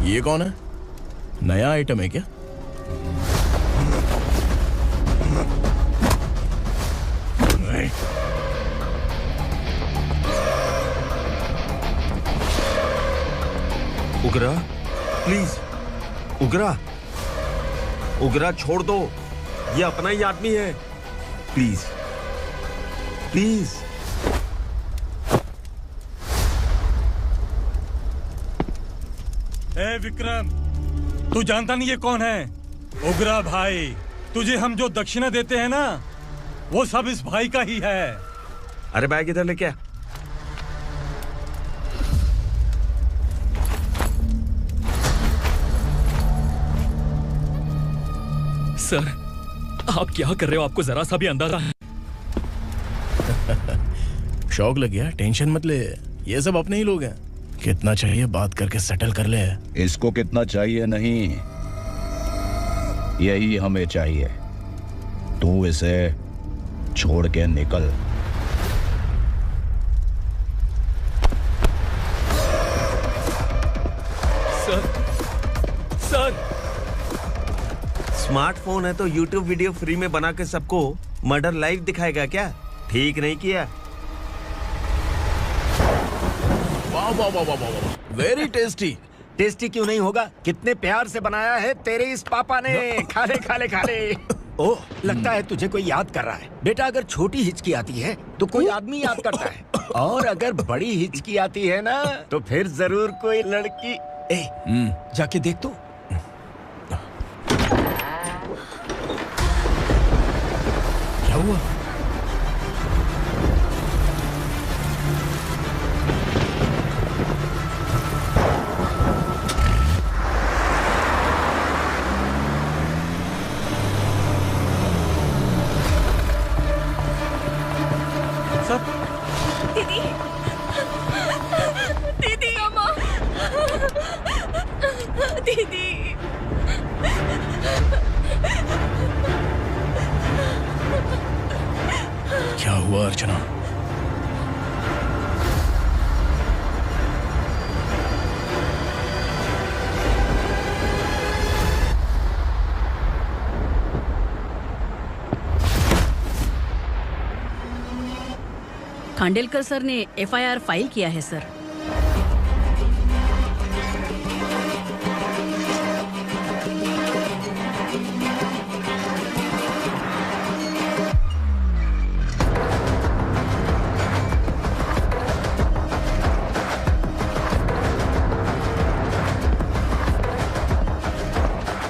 Speaker 3: ये कौन है? नया आइटम है क्या?
Speaker 16: उगरा प्लीज, उगरा उगरा छोड़ दो, ये अपना ही आदमी है, प्लीज प्लीज।
Speaker 7: ए विक्रम, तू जानता नहीं ये कौन है? उगरा भाई। तुझे हम जो दक्षिणा देते हैं ना, वो सब इस भाई का ही है।
Speaker 16: अरे बैग इधर लेके आ।
Speaker 18: सर आप क्या कर रहे हो? आपको जरा सा भी अंदाजा है?
Speaker 3: शौक लग गया? टेंशन मत ले, ये सब अपने ही लोग हैं। कितना चाहिए बात करके सेटल कर ले।
Speaker 19: इसको कितना चाहिए नहीं, यही हमें चाहिए। तू इसे छोड़ के निकल।
Speaker 16: सर स्मार्टफोन है तो YouTube वीडियो फ्री में बना के सबको मर्डर लाइव दिखाएगा क्या? ठीक नहीं किया।
Speaker 3: वाह वाह वाह वाह वाह, वेरी टेस्टी।
Speaker 9: टेस्टी क्यों नहीं होगा? कितने प्यार से बनाया है तेरे इस पापा ने। खा ले खा ले खा ले। ओह, लगता है तुझे कोई याद कर रहा है। बेटा अगर छोटी हिचकी आती है तो कोई आदमी याद करता है, और अगर बड़ी हिचकी आती है ना तो फिर जरूर कोई लड़की। जाके देख तो।
Speaker 3: क्या हुआ?
Speaker 10: दीदी, दीदी, अम्मा, दीदी।
Speaker 3: क्या हुआ अर्चना?
Speaker 13: खांडेलकर सर ने एफआईआर फाइल किया है सर।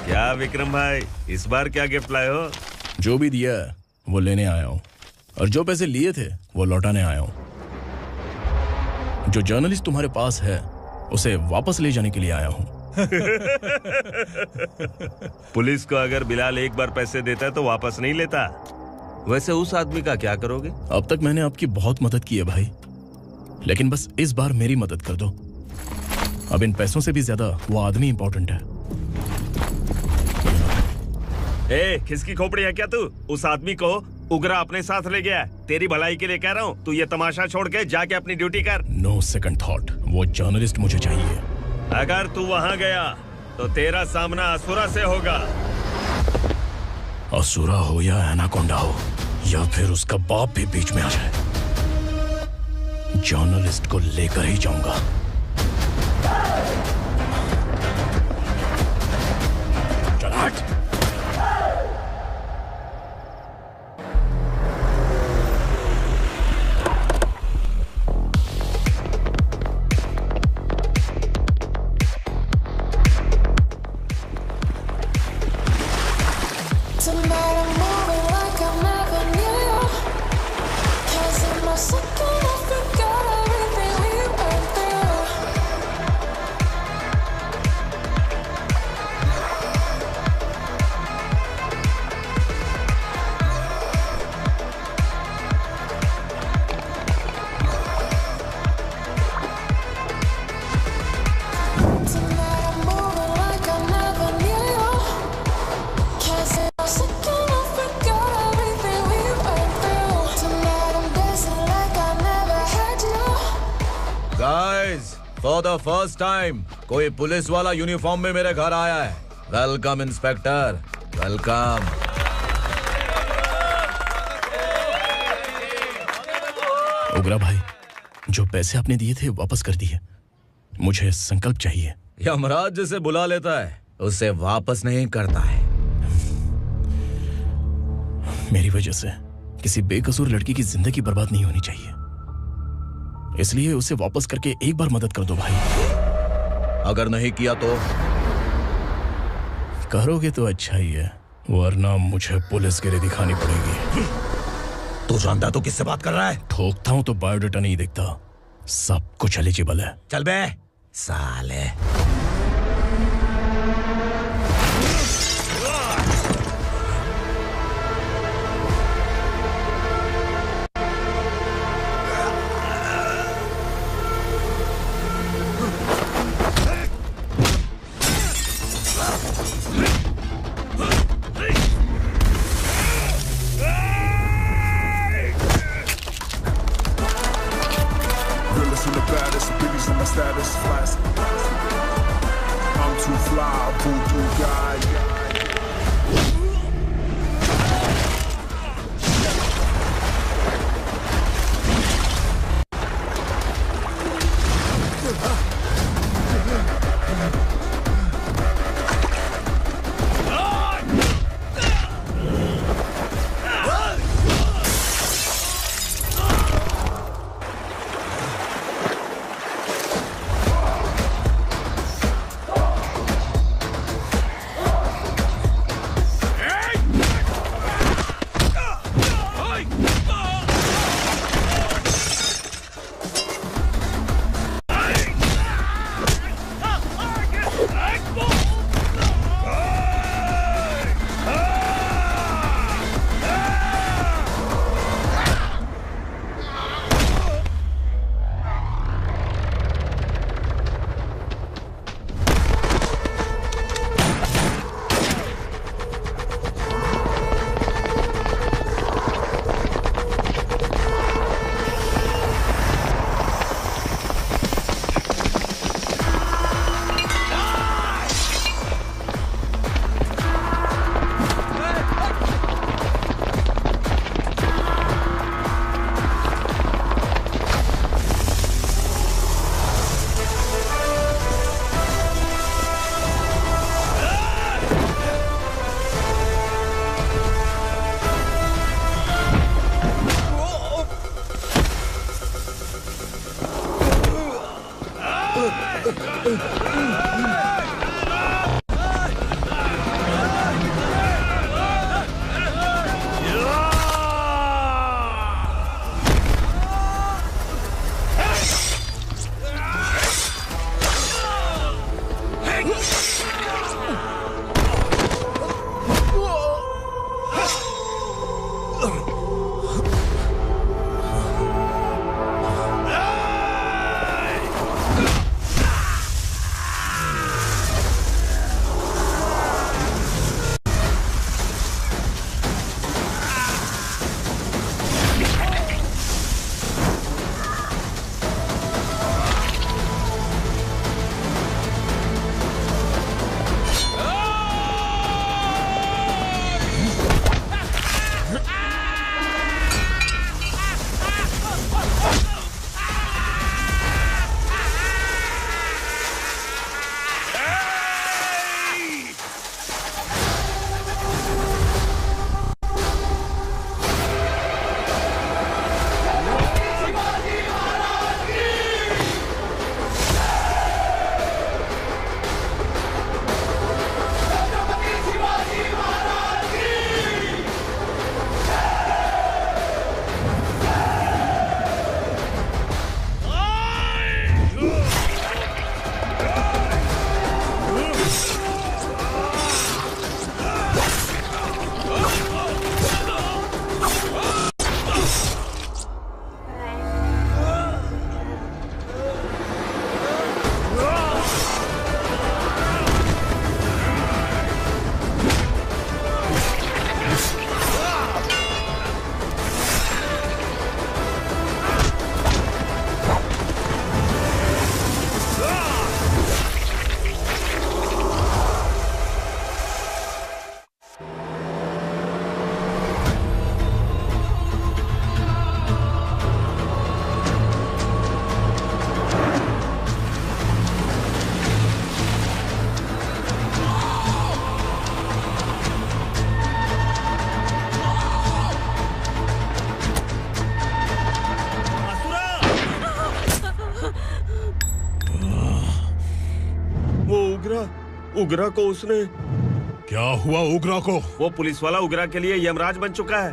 Speaker 16: क्या विक्रम भाई, इस बार क्या गिफ्ट लाए हो?
Speaker 3: जो भी दिया वो लेने आया हूँ, और जो पैसे लिए थे वो लौटाने आया हूँ। जो जर्नलिस्ट तुम्हारे पास है उसे वापस ले जाने के लिए आया हूँ।
Speaker 16: पुलिस को अगर बिलाल एक बार पैसे देता है तो वापस नहीं लेता। वैसे उस आदमी का क्या करोगे?
Speaker 3: अब तक मैंने आपकी बहुत मदद की है भाई, लेकिन बस इस बार मेरी मदद कर दो। अब इन पैसों से भी ज्यादा वो आदमी इंपॉर्टेंट है।
Speaker 16: ए, किसकी खोपड़ी है क्या तू? उस आदमी को उगरा अपने साथ ले गया। तेरी भलाई के लिए कह रहा हूँ, तू ये तमाशा छोड़ के जाके अपनी ड्यूटी कर।
Speaker 3: नो सेकंड थॉट, वो जर्नलिस्ट मुझे चाहिए।
Speaker 16: अगर तू वहाँ गया तो तेरा सामना असुरा से होगा।
Speaker 3: असुरा हो या एनाकोंडा हो या फिर उसका बाप भी बीच में आ जाए, जर्नलिस्ट को लेकर ही जाऊंगा। चल
Speaker 20: फॉर द फर्स्ट टाइम कोई पुलिस वाला यूनिफॉर्म में मेरे घर आया है। Welcome inspector, welcome.
Speaker 3: उगरा भाई, जो पैसे आपने दिए थे वापस कर दिए। मुझे संकल्प चाहिए।
Speaker 20: यमराज जिसे बुला लेता है उसे वापस नहीं करता है।
Speaker 3: मेरी वजह से किसी बेकसूर लड़की की जिंदगी बर्बाद नहीं होनी चाहिए, इसलिए उसे वापस करके एक बार मदद कर दो भाई।
Speaker 20: अगर नहीं किया तो?
Speaker 3: करोगे तो अच्छा ही है, वरना मुझे पुलिस गिरी दिखानी पड़ेगी।
Speaker 20: तू जानता तो किससे बात कर रहा है?
Speaker 3: ठोकता हूं तो बायोडाटा नहीं दिखता, सब कुछ एलिजिबल है।
Speaker 20: चल बे साले।
Speaker 16: उगरा को उसने।
Speaker 11: क्या हुआ उगरा को?
Speaker 16: वो पुलिस वाला उगरा के लिए यमराज बन चुका है।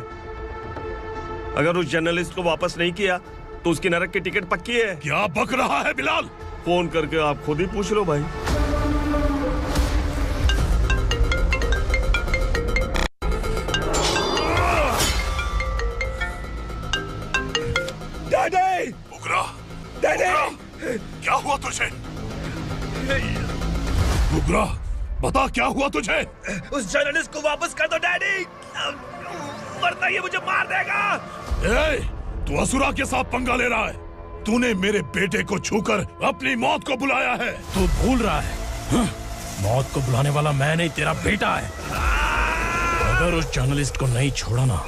Speaker 16: अगर उस जर्नलिस्ट को वापस नहीं किया तो उसकी नरक की टिकट पक्की है।
Speaker 11: क्या बक रहा है बिलाल?
Speaker 16: फोन करके आप खुद ही पूछ लो भाई।
Speaker 11: डैडी! उगरा! डैडी! क्या हुआ तुझे? उगरा, बता क्या हुआ तुझे?
Speaker 3: उस जर्नलिस्ट को वापस कर दो डैडी, वरना ये मुझे मार देगा।
Speaker 11: ए, तू असुरा के साथ पंगा ले रहा है। तूने मेरे बेटे को छूकर अपनी मौत को बुलाया है।
Speaker 3: तू भूल रहा है, मौत को बुलाने वाला मैं नहीं, तेरा बेटा है। अगर उस जर्नलिस्ट को नहीं छोड़ा ना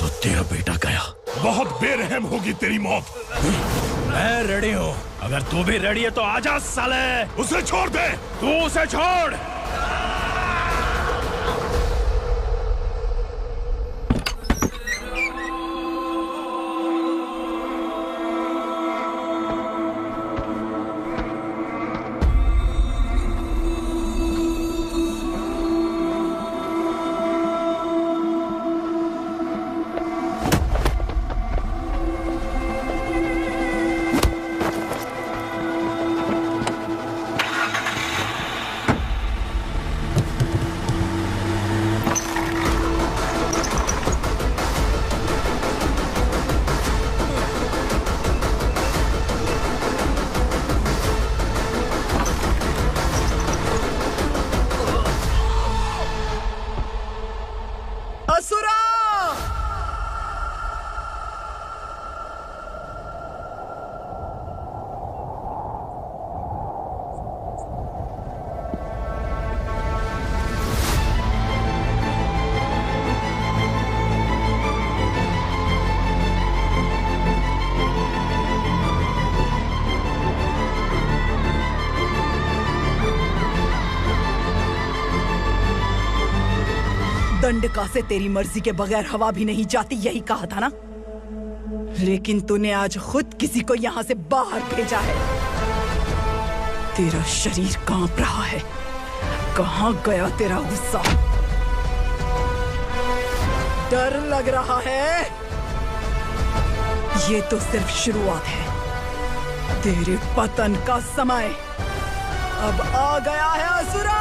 Speaker 3: तो तेरा बेटा गया।
Speaker 11: बहुत बेरहम होगी तेरी मौत।
Speaker 3: मैं रेडी हूँ, अगर तू भी रेडी है तो आजा साले।
Speaker 11: उसे छोड़ दे।
Speaker 3: तू उसे छोड़।
Speaker 15: दंडका से तेरी मर्जी के बगैर हवा भी नहीं जाती, यही कहा था ना? लेकिन तूने आज खुद किसी को यहाँ से बाहर भेजा है। तेरा शरीर कांप रहा है। कहाँ गया तेरा गुस्सा? डर लग रहा है? ये तो सिर्फ शुरुआत है। तेरे पतन का समय अब आ गया है असुरा।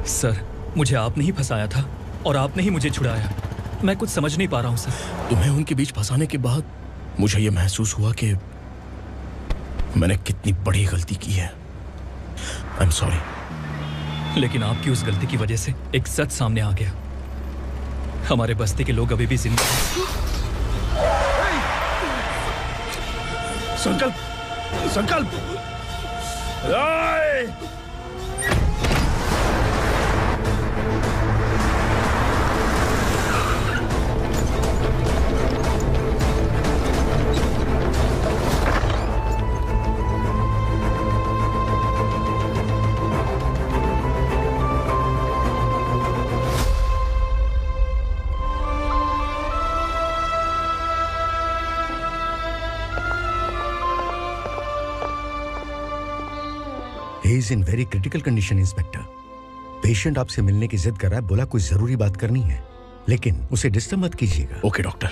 Speaker 18: सर, मुझे आपने ही फंसाया था और आपने ही मुझे छुड़ाया। मैं कुछ समझ नहीं पा रहा हूँ सर।
Speaker 3: तुम्हें उनके बीच फंसाने के बाद मुझे ये महसूस हुआ कि मैंने कितनी बड़ी गलती की है। I am sorry.
Speaker 18: लेकिन आपकी उस गलती की वजह से एक सच सामने आ गया। हमारे बस्ती के लोग अभी भी जिंदा हैं।
Speaker 3: संकल्प, संकल्प।
Speaker 22: He is in very critical condition, inspector. Patient आपसे मिलने की जिद कर रहा है, बोला कोई जरूरी बात करनी है, लेकिन उसे डिस्टर्ब मत कीजिएगा।
Speaker 3: Okay doctor.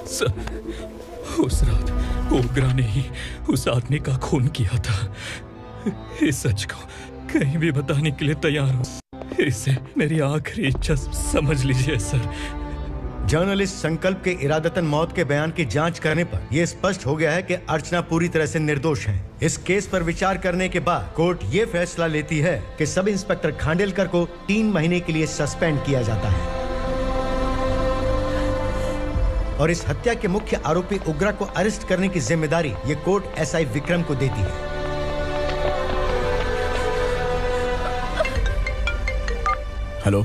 Speaker 18: सर उस रात ओग्रा ने ही उस आदमी का खून किया था। इस सच को कहीं भी बताने के लिए तैयार हूँ। इसे मेरी आखिरी इच्छा समझ लीजिए सर।
Speaker 22: जर्नलिस्ट संकल्प के इरादतन मौत के बयान की जांच करने पर यह स्पष्ट हो गया है कि अर्चना पूरी तरह से निर्दोष है। इस केस पर विचार करने के बाद कोर्ट ये फैसला लेती है कि सब इंस्पेक्टर खांडेलकर को 3 महीने के लिए सस्पेंड किया जाता है और इस हत्या के मुख्य आरोपी उग्रा को अरेस्ट करने की जिम्मेदारी ये कोर्ट एसआई विक्रम को देती है।
Speaker 3: हेलो,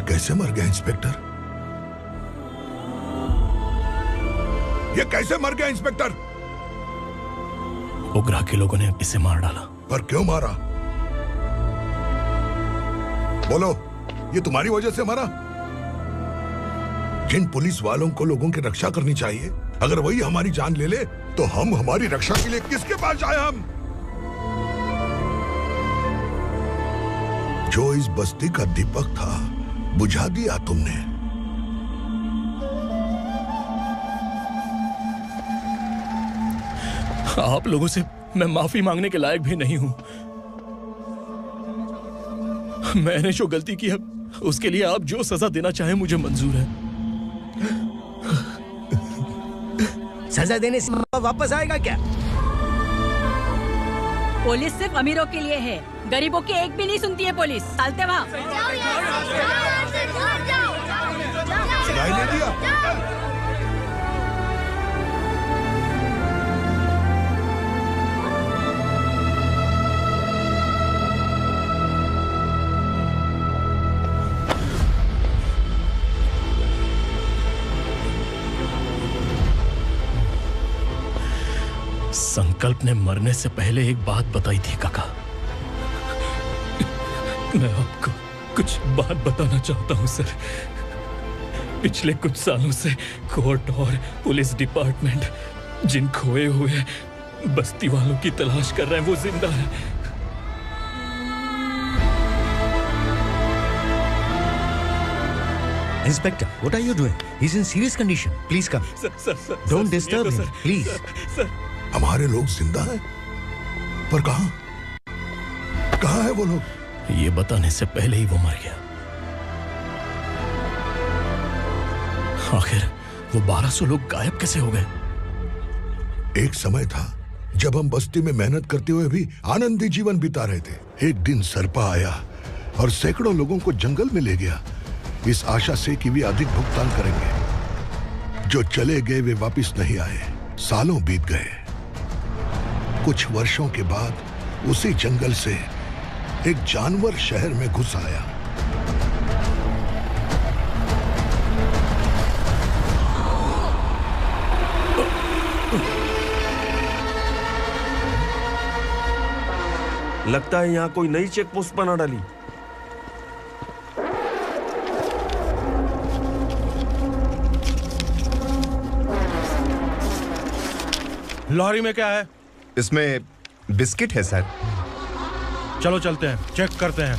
Speaker 11: कैसे मर गया इंस्पेक्टर? ये कैसे मर गया इंस्पेक्टर?
Speaker 3: उग्रा के लोगों ने इसे मार डाला।
Speaker 11: पर क्यों मारा? बोलो, ये तुम्हारी वजह से मारा? जिन पुलिस वालों को लोगों की रक्षा करनी चाहिए, अगर वही हमारी जान ले ले तो हम हमारी रक्षा के लिए किसके पास जाए? हम जो इस बस्ती का दीपक था बुझा दिया तुमने।
Speaker 3: आप लोगों से मैं माफी मांगने के लायक भी नहीं हूं। मैंने जो गलती की है उसके लिए आप जो सजा देना चाहें मुझे मंजूर है।
Speaker 14: सजा देने से वापस आएगा क्या?
Speaker 13: पुलिस सिर्फ अमीरों के लिए है, गरीबों की एक भी नहीं सुनती है पुलिस। चलते वहाँ।
Speaker 11: सुनाई नहीं दिया?
Speaker 3: संकल्प ने मरने से पहले एक बात बताई थी काका।
Speaker 18: मैं आपको कुछ बात बताना चाहता हूं सर। पिछले कुछ सालों से कोर्ट और पुलिस डिपार्टमेंट जिन खोए हुए बस्ती वालों की तलाश कर रहे हैं वो जिंदा है।
Speaker 22: Inspector, what are you doing? He's in serious condition. Please come.
Speaker 18: Sir,
Speaker 22: Don't disturb him, please.
Speaker 11: हमारे लोग जिंदा हैं, पर कहां? कहां है वो लोग?
Speaker 3: ये बताने से पहले ही वो मर गया। आखिर वो 1200 लोग गायब कैसे हो गए?
Speaker 11: एक समय था जब हम बस्ती में मेहनत करते हुए भी आनंदी जीवन बिता रहे थे। एक दिन सरपा आया और सैकड़ों लोगों को जंगल में ले गया, इस आशा से कि वे अधिक भुगतान करेंगे। जो चले गए वे वापस नहीं आए। सालों बीत गए। कुछ वर्षों के बाद उसी जंगल से एक जानवर शहर में घुस आया।
Speaker 16: लगता है यहाँ कोई नई चेक पोस्ट बना डाली।
Speaker 12: लॉरी में क्या है?
Speaker 2: इसमें बिस्किट है सर।
Speaker 12: चलो चलते हैं, चेक करते हैं।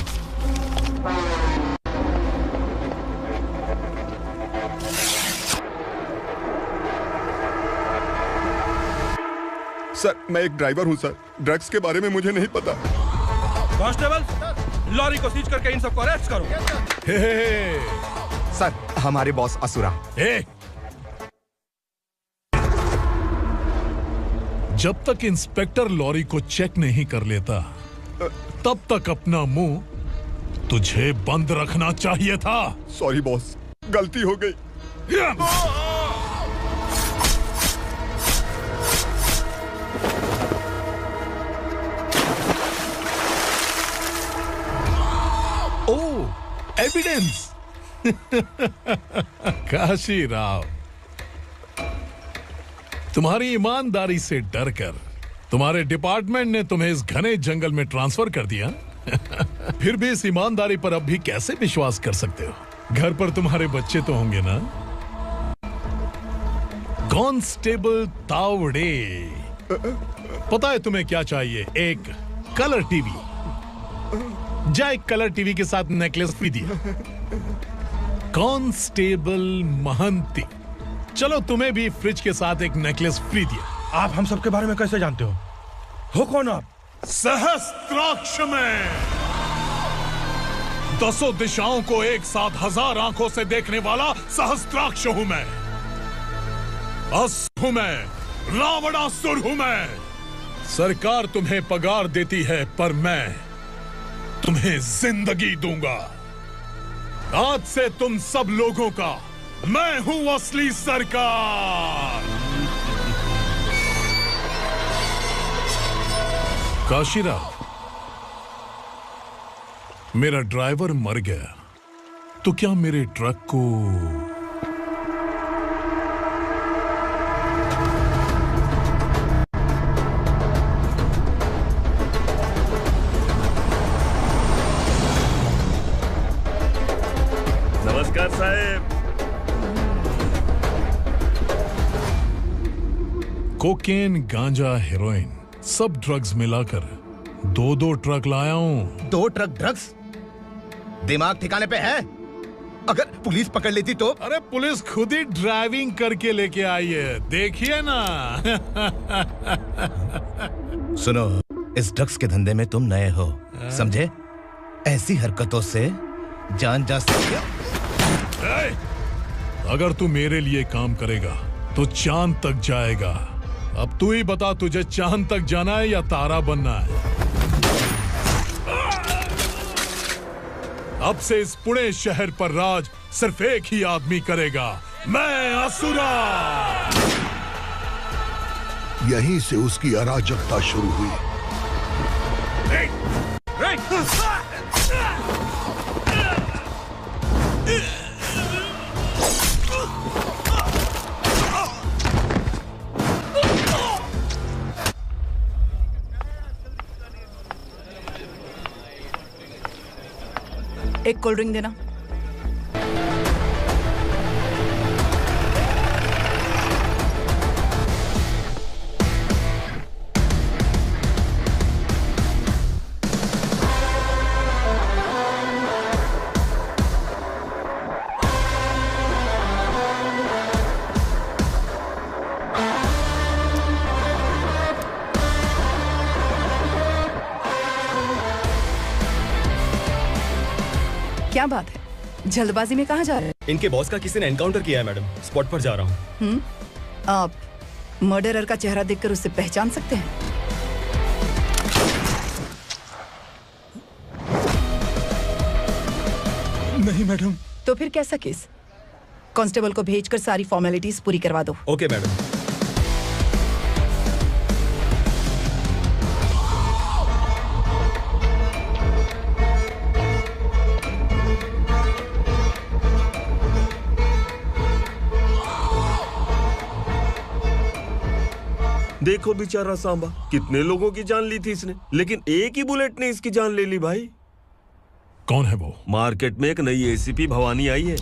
Speaker 2: सर, मैं एक ड्राइवर हूं सर। ड्रग्स के बारे में मुझे नहीं पता।
Speaker 12: कांस्टेबल, लॉरी को सीज करके इन सबको अरेस्ट करो।
Speaker 2: सर, हमारे बॉस असुरा।
Speaker 11: जब तक इंस्पेक्टर लॉरी को चेक नहीं कर लेता तब तक अपना मुंह तुझे बंद रखना चाहिए था।
Speaker 2: सॉरी बॉस, गलती हो गई।
Speaker 11: कॉन्फिडेंस। काशी राव, तुम्हारी ईमानदारी से डरकर तुम्हारे डिपार्टमेंट ने तुम्हें इस घने जंगल में ट्रांसफर कर दिया। फिर भी इस ईमानदारी पर अब भी कैसे विश्वास कर सकते हो? घर पर तुम्हारे बच्चे तो होंगे ना? कांस्टेबल तावड़े, पता है तुम्हें क्या चाहिए? एक कलर टीवी। जा एक कलर टीवी के साथ नेकलेस भी दिया। कांस्टेबल महंती, चलो तुम्हें भी फ्रिज के साथ एक नेकलेस फ्री दिया।
Speaker 12: आप हम सबके बारे में कैसे जानते हो कौन आप?
Speaker 11: सहस्त्राक्ष में 10 दिशाओं को एक साथ 1000 आंखों से देखने वाला सहस्त्राक्ष हूं मैं। असुर हूं मैं, रावणासुर हूं मैं। सरकार तुम्हें पगार देती है पर मैं तुम्हें जिंदगी दूंगा। आज से तुम सब लोगों का मैं हूं असली सरकार। काशीराव, मेरा ड्राइवर मर गया तो क्या मेरे ट्रक को
Speaker 16: नमस्कार साहब।
Speaker 11: कोकेन, गांजा, हेरोइन सब ड्रग्स मिलाकर 2 ट्रक लाया हूं।
Speaker 6: 2 ट्रक ड्रग्स? दिमाग ठिकाने पे है? अगर पुलिस पकड़ लेती तो?
Speaker 11: अरे पुलिस खुद ही ड्राइविंग करके लेके आई है, देखिए ना।
Speaker 6: सुनो, इस ड्रग्स के धंधे में तुम नए हो, समझे? ऐसी हरकतों से जान जा सकती है।
Speaker 11: अगर तू मेरे लिए काम करेगा तो चांद तक जाएगा। अब तू ही बता, तुझे चांद तक जाना है या तारा बनना है? अब से इस पुणे शहर पर राज सिर्फ एक ही आदमी करेगा, मैं असुरा।
Speaker 1: यहीं से उसकी अराजकता शुरू हुई।
Speaker 15: एक कोल्ड ड्रिंक देना। क्या बात है, जल्दबाजी में कहाँ जा रहे हैं?
Speaker 8: इनके बॉस का किसी ने एनकाउंटर किया है मैडम, स्पॉट पर जा रहा हूँ।
Speaker 15: आप मर्डरर का चेहरा देखकर उसे पहचान सकते हैं?
Speaker 8: नहीं मैडम।
Speaker 15: तो फिर कैसा केस? कांस्टेबल को भेजकर सारी फॉर्मेलिटीज पूरी करवा दो।
Speaker 8: Okay madam.
Speaker 16: देखो बेचारा सांबा, कितने लोगों की जान ली थी इसने, लेकिन एक ही बुलेट ने इसकी जान ले ली भाई।
Speaker 11: कौन है वो?
Speaker 16: मार्केट में एक नई एसीपी भवानी आई है।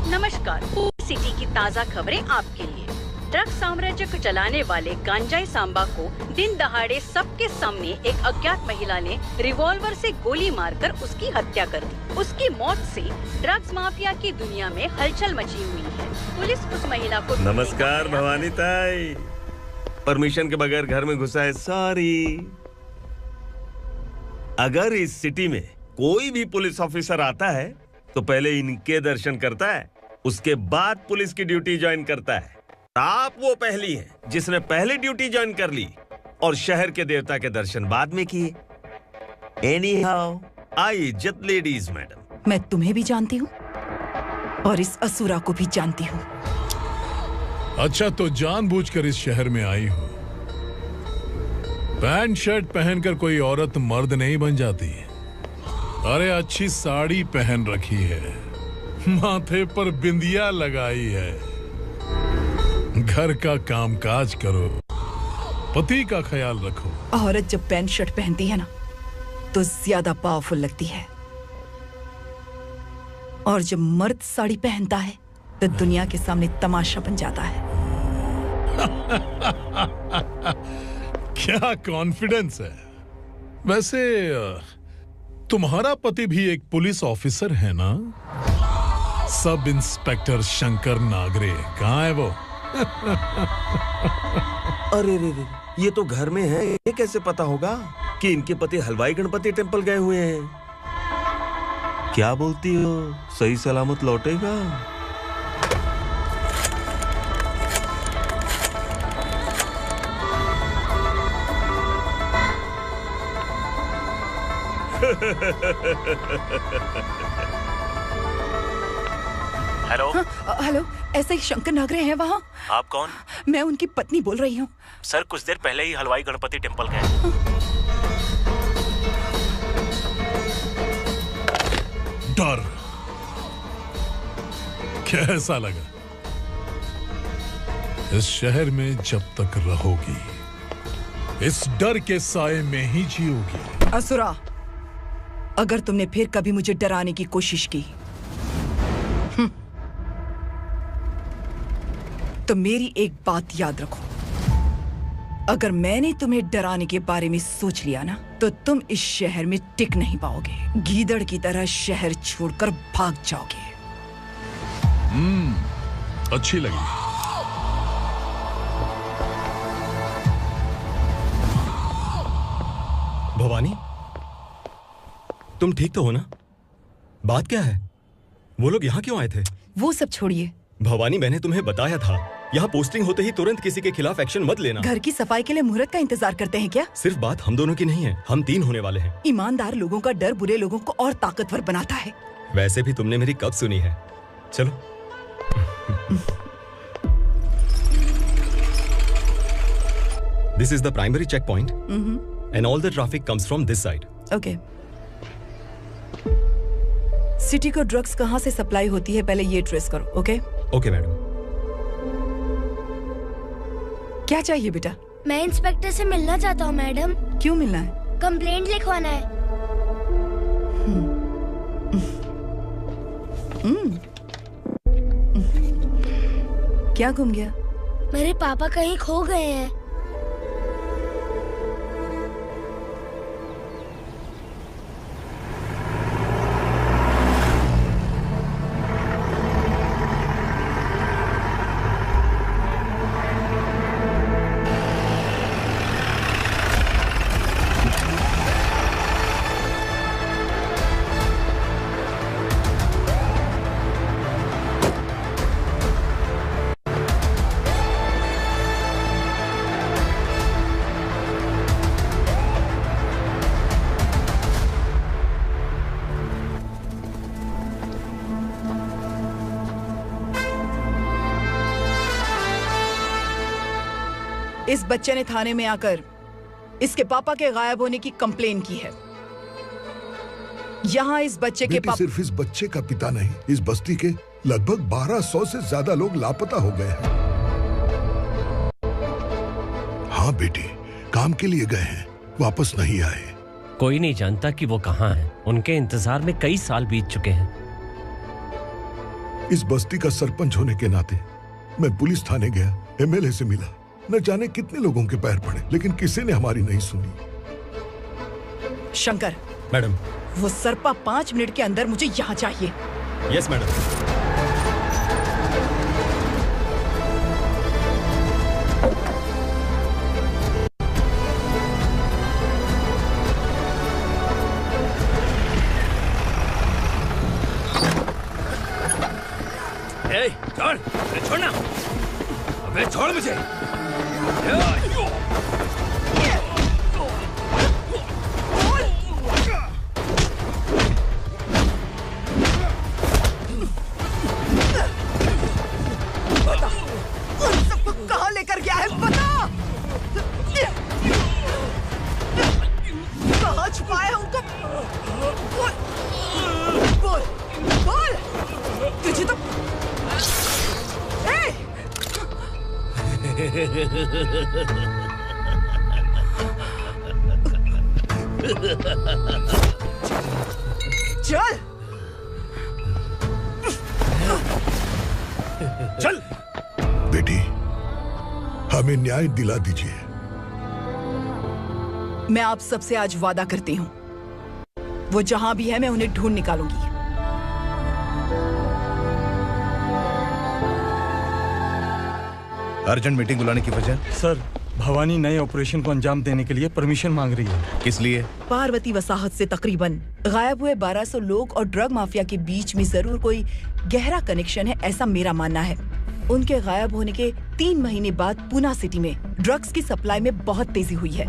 Speaker 13: नमस्कार, सिटी की ताज़ा खबरें आपके लिए। ड्रग साम्राज्य को चलाने वाले गांजाई सांबा को दिन दहाड़े सबके सामने एक अज्ञात महिला ने रिवॉल्वर से गोली मारकर उसकी हत्या कर दी। उसकी मौत से ड्रग्स माफिया की दुनिया में हलचल मची हुई है। पुलिस उस महिला को
Speaker 16: नमस्कार भवानी ताई, परमिशन के बगैर घर में घुसा है, सॉरी। अगर इस सिटी में कोई भी पुलिस ऑफिसर आता है तो पहले इनके दर्शन करता है, उसके बाद पुलिस की ड्यूटी ज्वाइन करता है। आप वो पहली हैं जिसने पहले ड्यूटी ज्वाइन कर ली और शहर के देवता के दर्शन बाद में किए। एनीहाउ, आई इज्जत लेडीज मैडम।
Speaker 15: मैं तुम्हें भी जानती हूँ और इस असुरा को भी जानती हूँ।
Speaker 11: अच्छा, तो जानबूझकर इस शहर में आई हो। पैंट शर्ट पहनकर कोई औरत मर्द नहीं बन जाती। अरे अच्छी साड़ी पहन रखी है, माथे पर बिंदिया लगाई है, घर का कामकाज करो, पति का ख्याल रखो।
Speaker 15: औरत जब पैंट शर्ट पहनती है ना तो ज्यादा पावरफुल लगती है, और जब मर्द साड़ी पहनता है तो दुनिया के सामने तमाशा बन जाता है।
Speaker 11: क्या कॉन्फिडेंस है। वैसे तुम्हारा पति भी एक पुलिस ऑफिसर है ना? सब इंस्पेक्टर शंकर नागरे, कहाँ है वो?
Speaker 16: अरे रे रे, ये तो घर में है, ये कैसे पता होगा कि इनके पति हलवाई गणपति टेम्पल गए हुए हैं? क्या बोलती हो, सही सलामत लौटेगा?
Speaker 4: हेलो।
Speaker 15: हेलो, ऐसे ही शंकर नागरे हैं वहाँ?
Speaker 4: आप कौन?
Speaker 15: मैं उनकी पत्नी बोल रही हूँ।
Speaker 4: सर कुछ देर पहले ही हलवाई गणपति टेम्पल गए।
Speaker 11: डर कैसा लगा? इस शहर में जब तक रहोगी इस डर के साए में ही जियोगी।
Speaker 15: असुरा, अगर तुमने फिर कभी मुझे डराने की कोशिश की तो मेरी एक बात याद रखो, अगर मैंने तुम्हें डराने के बारे में सोच लिया ना तो तुम इस शहर में टिक नहीं पाओगे। गीदड़ की तरह शहर छोड़कर भाग जाओगे।
Speaker 11: अच्छी लगी।
Speaker 5: भवानी, तुम ठीक तो हो ना? बात क्या है? वो लोग यहाँ क्यों आए थे?
Speaker 15: वो सब छोड़िए।
Speaker 5: भवानी, मैंने तुम्हें बताया था, यहाँ पोस्टिंग होते ही तुरंत किसी के खिलाफ एक्शन मत लेना।
Speaker 15: घर की सफाई के लिए मुहूर्त का इंतजार करते हैं क्या?
Speaker 5: सिर्फ बात हम दोनों की नहीं है, हम 3 होने वाले हैं।
Speaker 15: ईमानदार लोगों का डर बुरे लोगों को और ताकतवर बनाता है।
Speaker 5: वैसे भी तुमने मेरी कब सुनी है। चलो। This is the primary checkpoint, and all the traffic comes from this side.
Speaker 15: Okay. City को ड्रग्स कहाँ से सप्लाई होती है पहले ये ट्रेस करो, ओके?
Speaker 5: Okay madam.
Speaker 15: क्या चाहिए बेटा?
Speaker 17: मैं इंस्पेक्टर से मिलना चाहता हूँ मैडम।
Speaker 15: क्यों मिलना है?
Speaker 17: कंप्लेंट लिखवाना है।
Speaker 15: क्या घूम गया?
Speaker 17: मेरे पापा कहीं खो गए हैं।
Speaker 15: इस बच्चे ने थाने में आकर इसके पापा के गायब होने की कंप्लेन की है। यहाँ इस बच्चे के पापा
Speaker 1: सिर्फ इस बच्चे का पिता नहीं, इस बस्ती के लगभग 1200 से ज्यादा लोग लापता हो गए हैं। हाँ बेटी, काम के लिए गए हैं, वापस नहीं आए।
Speaker 23: कोई नहीं जानता कि वो कहाँ हैं। उनके इंतजार में कई साल बीत चुके हैं।
Speaker 1: इस बस्ती का सरपंच होने के नाते मैं पुलिस थाने गया, एमएलए से मिला, न जाने कितने लोगों के पैर पड़े, लेकिन किसी ने हमारी नहीं सुनी।
Speaker 15: शंकर।
Speaker 5: मैडम।
Speaker 15: वो सरपा 5 मिनट के अंदर मुझे यहाँ चाहिए।
Speaker 5: Yes madam.
Speaker 4: छोड़, छोड़ना, अबे छोड़ मुझे।
Speaker 15: लेकर गया है, बता। कहाँ छुपाया है उनको? बोल, बोल, बोल। तुझे तो चल
Speaker 11: चल बेटी, हमें न्याय दिला दीजिए।
Speaker 15: मैं आप सबसे आज वादा करती हूँ, वो जहां भी है मैं उन्हें ढूंढ निकालूंगी।
Speaker 6: अर्जेंट मीटिंग बुलाने की वजह?
Speaker 8: सर, भवानी नए ऑपरेशन को अंजाम देने के लिए परमिशन मांग रही है।
Speaker 6: किस लिए?
Speaker 15: पार्वती वसाहत से तकरीबन गायब हुए 1200 लोग और ड्रग माफिया के बीच में जरूर कोई गहरा कनेक्शन है, ऐसा मेरा मानना है। उनके गायब होने के 3 महीने बाद पूना सिटी में ड्रग्स की सप्लाई में बहुत तेजी हुई है।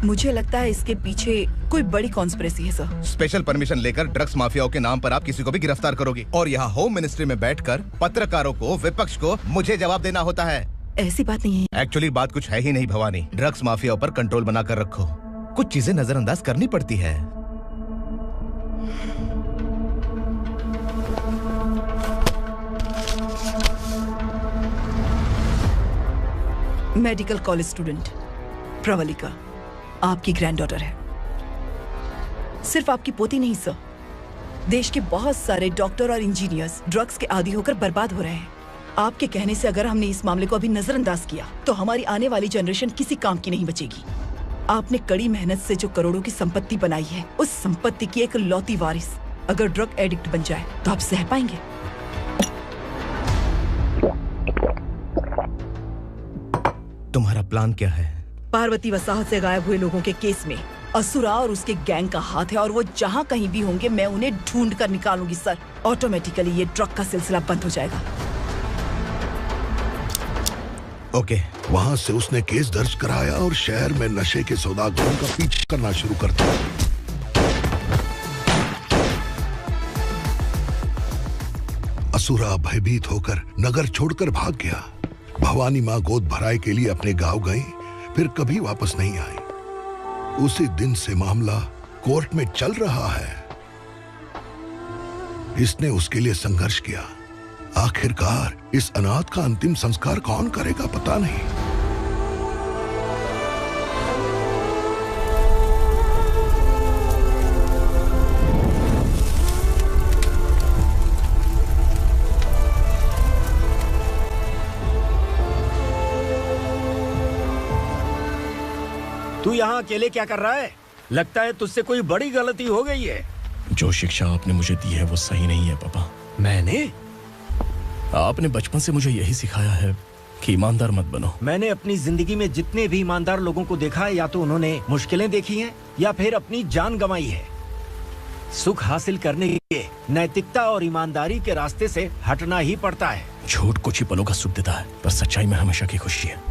Speaker 15: मुझे लगता है इसके पीछे कोई बड़ी कॉन्स्पिरेसी है सर।
Speaker 6: स्पेशल परमिशन लेकर ड्रग्स माफियाओं के नाम पर आप किसी को भी गिरफ्तार करोगे और यहाँ होम मिनिस्ट्री में बैठकर पत्रकारों को, विपक्ष को मुझे जवाब देना होता है।
Speaker 15: ऐसी बात नहीं है।
Speaker 6: एक्चुअली बात कुछ है ही नहीं भवानी। ड्रग्स माफियाओं पर कंट्रोल बनाकर रखो, कुछ चीजें नजरअंदाज करनी पड़ती है।
Speaker 15: मेडिकल कॉलेज स्टूडेंट प्रवलिका आपकी ग्रैंडडॉटर है। सिर्फ आपकी पोती नहीं सर, देश के बहुत सारे डॉक्टर और इंजीनियर्स ड्रग्स के आदी होकर बर्बाद हो रहे हैं। आपके कहने से अगर हमने इस मामले को अभी नजरअंदाज किया तो हमारी आने वाली जनरेशन किसी काम की नहीं बचेगी। आपने कड़ी मेहनत से जो करोड़ों की संपत्ति बनाई है, उस संपत्ति की एक लौती वारिस अगर ड्रग एडिक्ट बन जाए तो आप सह पाएंगे?
Speaker 6: तुम्हारा प्लान क्या है?
Speaker 15: पार्वती वसाहत से गायब हुए लोगों के केस में असुरा और उसके गैंग का हाथ है और वो जहाँ कहीं भी होंगे मैं उन्हें ढूंढ कर निकालूंगी सर। ऑटोमेटिकली ये ड्रग का सिलसिला बंद हो जाएगा।
Speaker 6: ओके।
Speaker 11: वहाँ से उसने केस दर्ज कराया और शहर में नशे के सौदागरों का पीछा करना शुरू कर दिया। असुरा भयभीत होकर नगर छोड़कर भाग गया। भवानी माँ गोद भराई के लिए अपने गांव गई, फिर कभी वापस नहीं आई। उसी दिन से मामला कोर्ट में चल रहा है। इसने उसके लिए संघर्ष किया। आखिरकार इस अनाथ का अंतिम संस्कार कौन करेगा पता नहीं।
Speaker 9: तू यहाँ अकेले क्या कर रहा है? लगता है तुझसे कोई बड़ी गलती हो गई है।
Speaker 3: जो शिक्षा आपने मुझे दी है वो सही नहीं है पापा।
Speaker 9: मैंने?
Speaker 3: आपने बचपन से मुझे यही सिखाया है कि ईमानदार मत बनो।
Speaker 9: मैंने अपनी जिंदगी में जितने भी ईमानदार लोगों को देखा है, या तो उन्होंने मुश्किलें देखी हैं या फिर अपनी जान गंवाई है। सुख हासिल करने के लिए नैतिकता और ईमानदारी के रास्ते से हटना ही पड़ता है।
Speaker 3: झूठ कुछ ही पलों का सुख देता है, पर सच्चाई में हमेशा की खुशी है।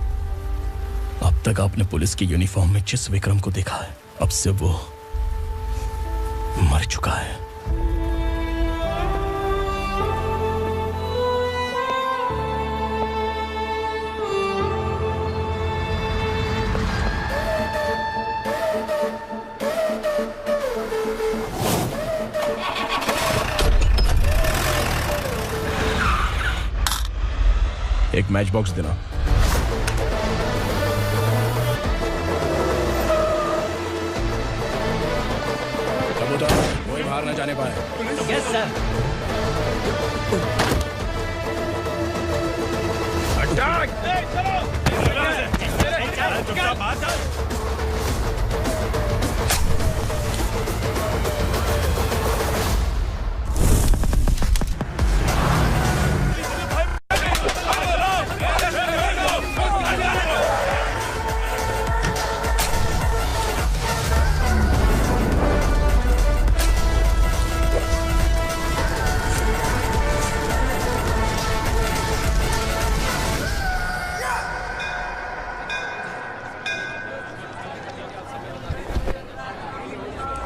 Speaker 3: अब तक आपने पुलिस की यूनिफॉर्म में जिस विक्रम को देखा है, अब से वो मर चुका है। एक मैच बॉक्स देना। कोई बाहर न जाने पाए।
Speaker 14: Yes sir.
Speaker 4: अटैक!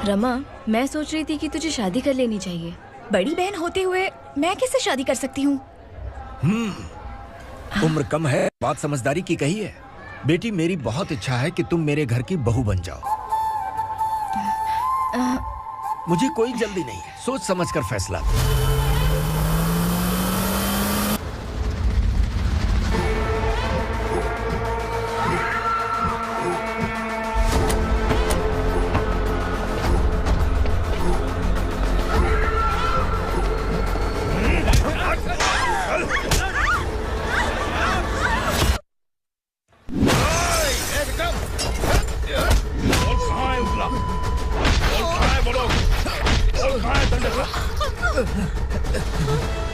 Speaker 10: रमा, मैं सोच रही थी कि तुझे शादी कर लेनी चाहिए। बड़ी बहन होते हुए मैं कैसे शादी कर सकती हूँ?
Speaker 9: उम्र कम है, बात समझदारी की कही है। बेटी, मेरी बहुत इच्छा है कि तुम मेरे घर की बहू बन जाओ। मुझे कोई जल्दी नहीं है, सोच समझकर फैसला लो।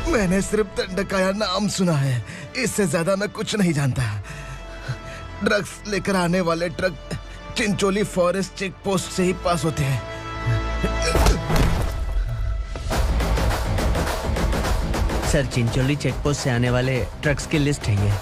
Speaker 6: मैंने सिर्फ दंडकाया नाम सुना है, इससे ज्यादा मैं कुछ नहीं जानता। ड्रग्स लेकर आने वाले truck Chincholi forest check post से ही पास होते हैं।
Speaker 14: सर, चिंचोली चेक पोस्ट से आने वाले ट्रक्स की लिस्ट है ये।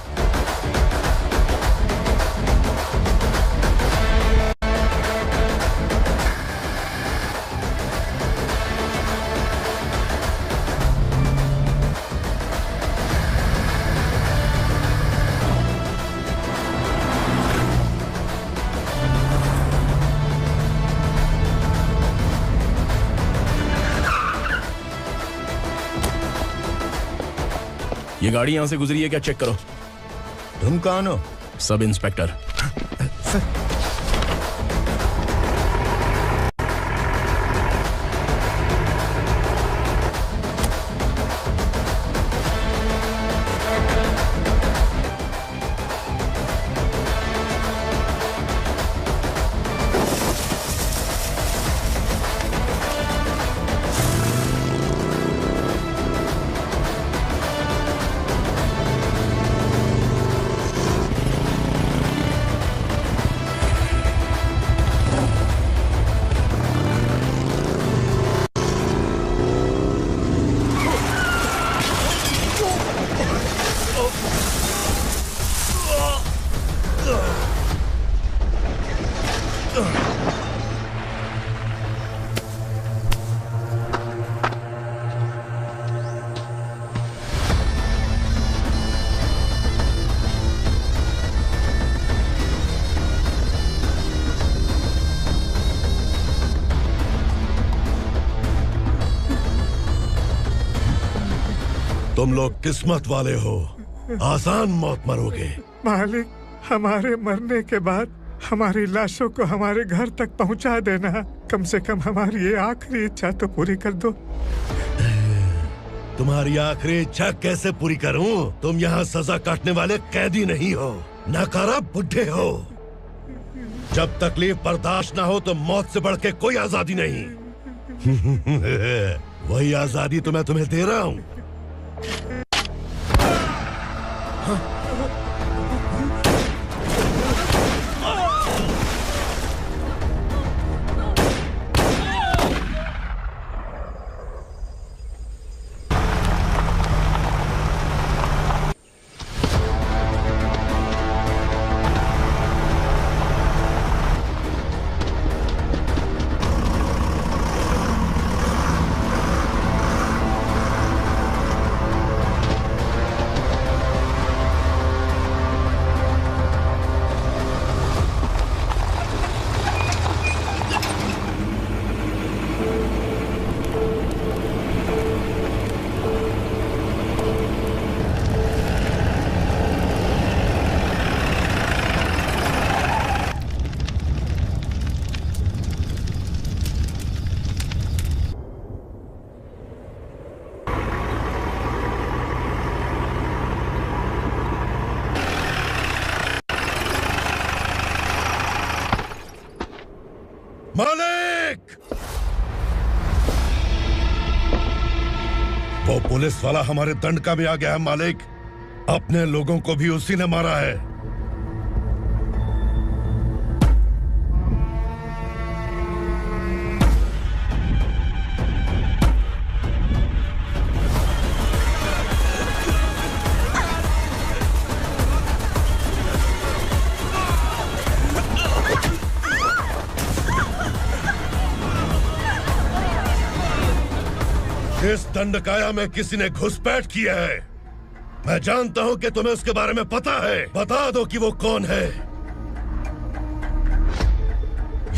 Speaker 3: ये गाड़ी यहां से गुजरी है क्या, चेक करो।
Speaker 6: तुम कौन हो?
Speaker 3: Sub inspector.
Speaker 1: तुम लोग किस्मत वाले हो, आसान मौत मरोगे।
Speaker 7: मालिक, हमारे मरने के बाद हमारी लाशों को हमारे घर तक पहुंचा देना। कम से कम हमारी ये आखिरी इच्छा तो पूरी कर दो।
Speaker 1: तुम्हारी आखिरी इच्छा कैसे पूरी करूं? तुम यहाँ सजा काटने वाले कैदी नहीं हो, नकारा बुढ़े हो। जब तकलीफ बर्दाश्त ना हो तो मौत से बढ़ के कोई आजादी नहीं। वही आजादी तो मैं तुम्हें दे रहा हूँ। मालिक! वो पुलिस वाला हमारे दंडका में आ गया है मालिक। अपने लोगों को भी उसी ने मारा है। इस दंडकाया में किसी ने घुसपैठ किया है। मैं जानता हूं कि तुम्हें उसके बारे में पता है। बता दो कि वो कौन है।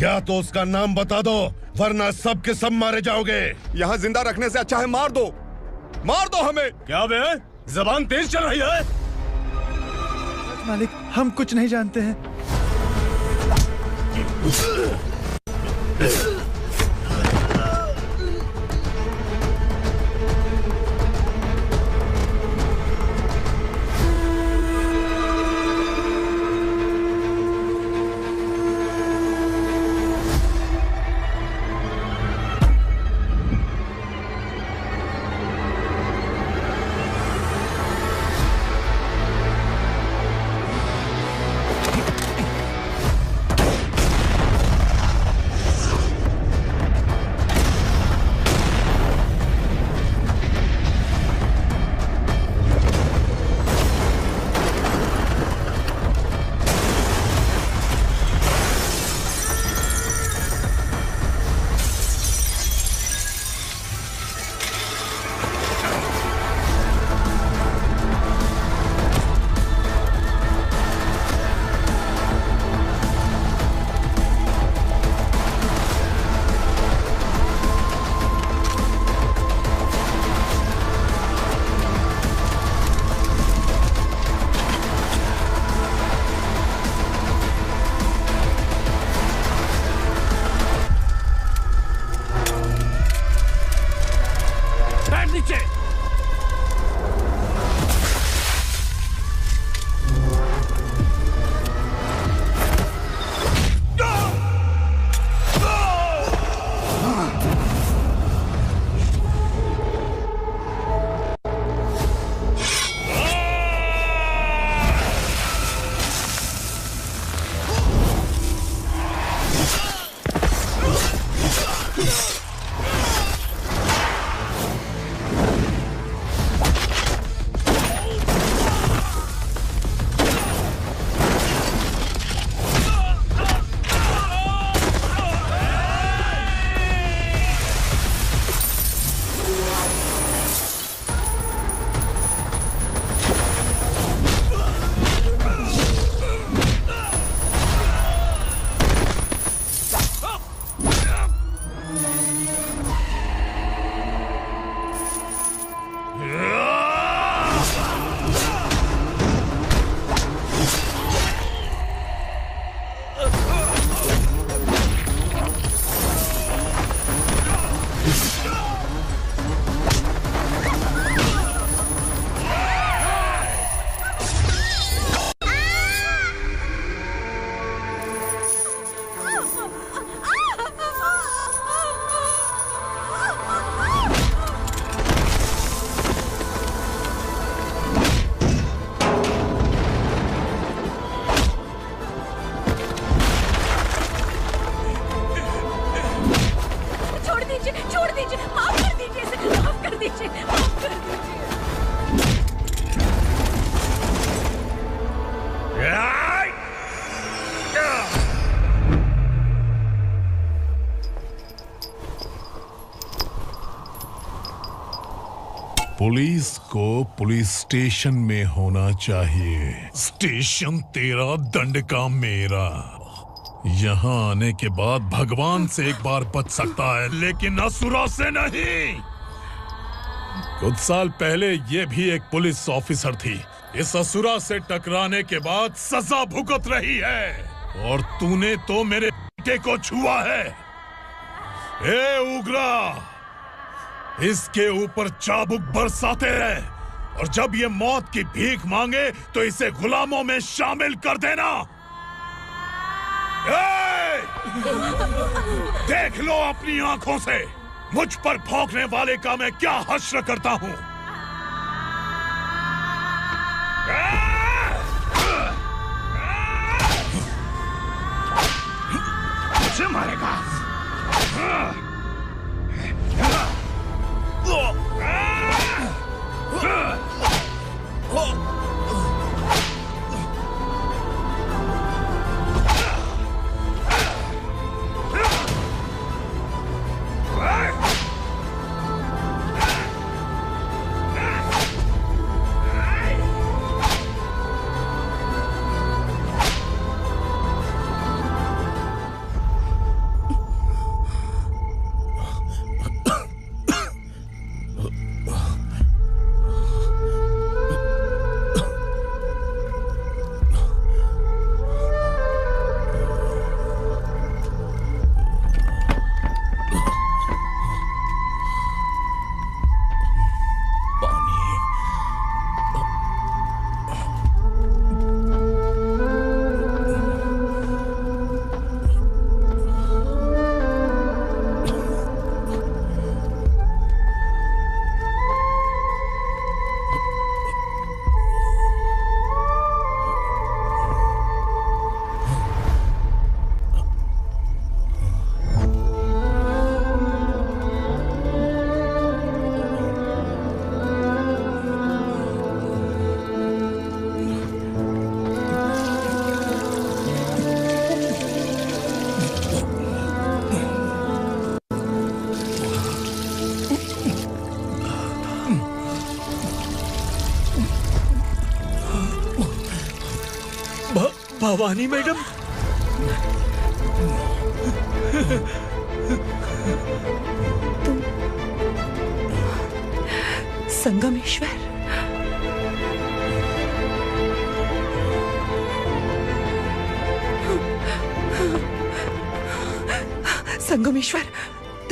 Speaker 1: या तो उसका नाम बता दो, वरना सब के सब मारे जाओगे।
Speaker 2: यहाँ जिंदा रखने से अच्छा है मार दो हमें।
Speaker 8: क्या बे? जबान तेज चल रही है।
Speaker 19: मालिक, हम कुछ नहीं जानते हैं।
Speaker 11: पुलिस को पुलिस स्टेशन में होना चाहिए। स्टेशन तेरा, दंड का मेरा। यहाँ आने के बाद भगवान से एक बार बच सकता है, लेकिन असुरा से नहीं। कुछ साल पहले ये भी एक पुलिस ऑफिसर थी। इस असुरा से टकराने के बाद सजा भुगत रही है, और तूने तो मेरे बेटे को छुआ है। ए उग्रा, इसके ऊपर चाबुक बरसाते रहे, और जब ये मौत की भीख मांगे तो इसे गुलामों में शामिल कर देना। देख लो अपनी आंखों से मुझ पर भौंकने वाले का मैं क्या हश्र करता हूं।
Speaker 19: मुझे मारेगा।
Speaker 14: भवानी मैडम।
Speaker 15: तुम संगमेश्वर। संगमेश्वर,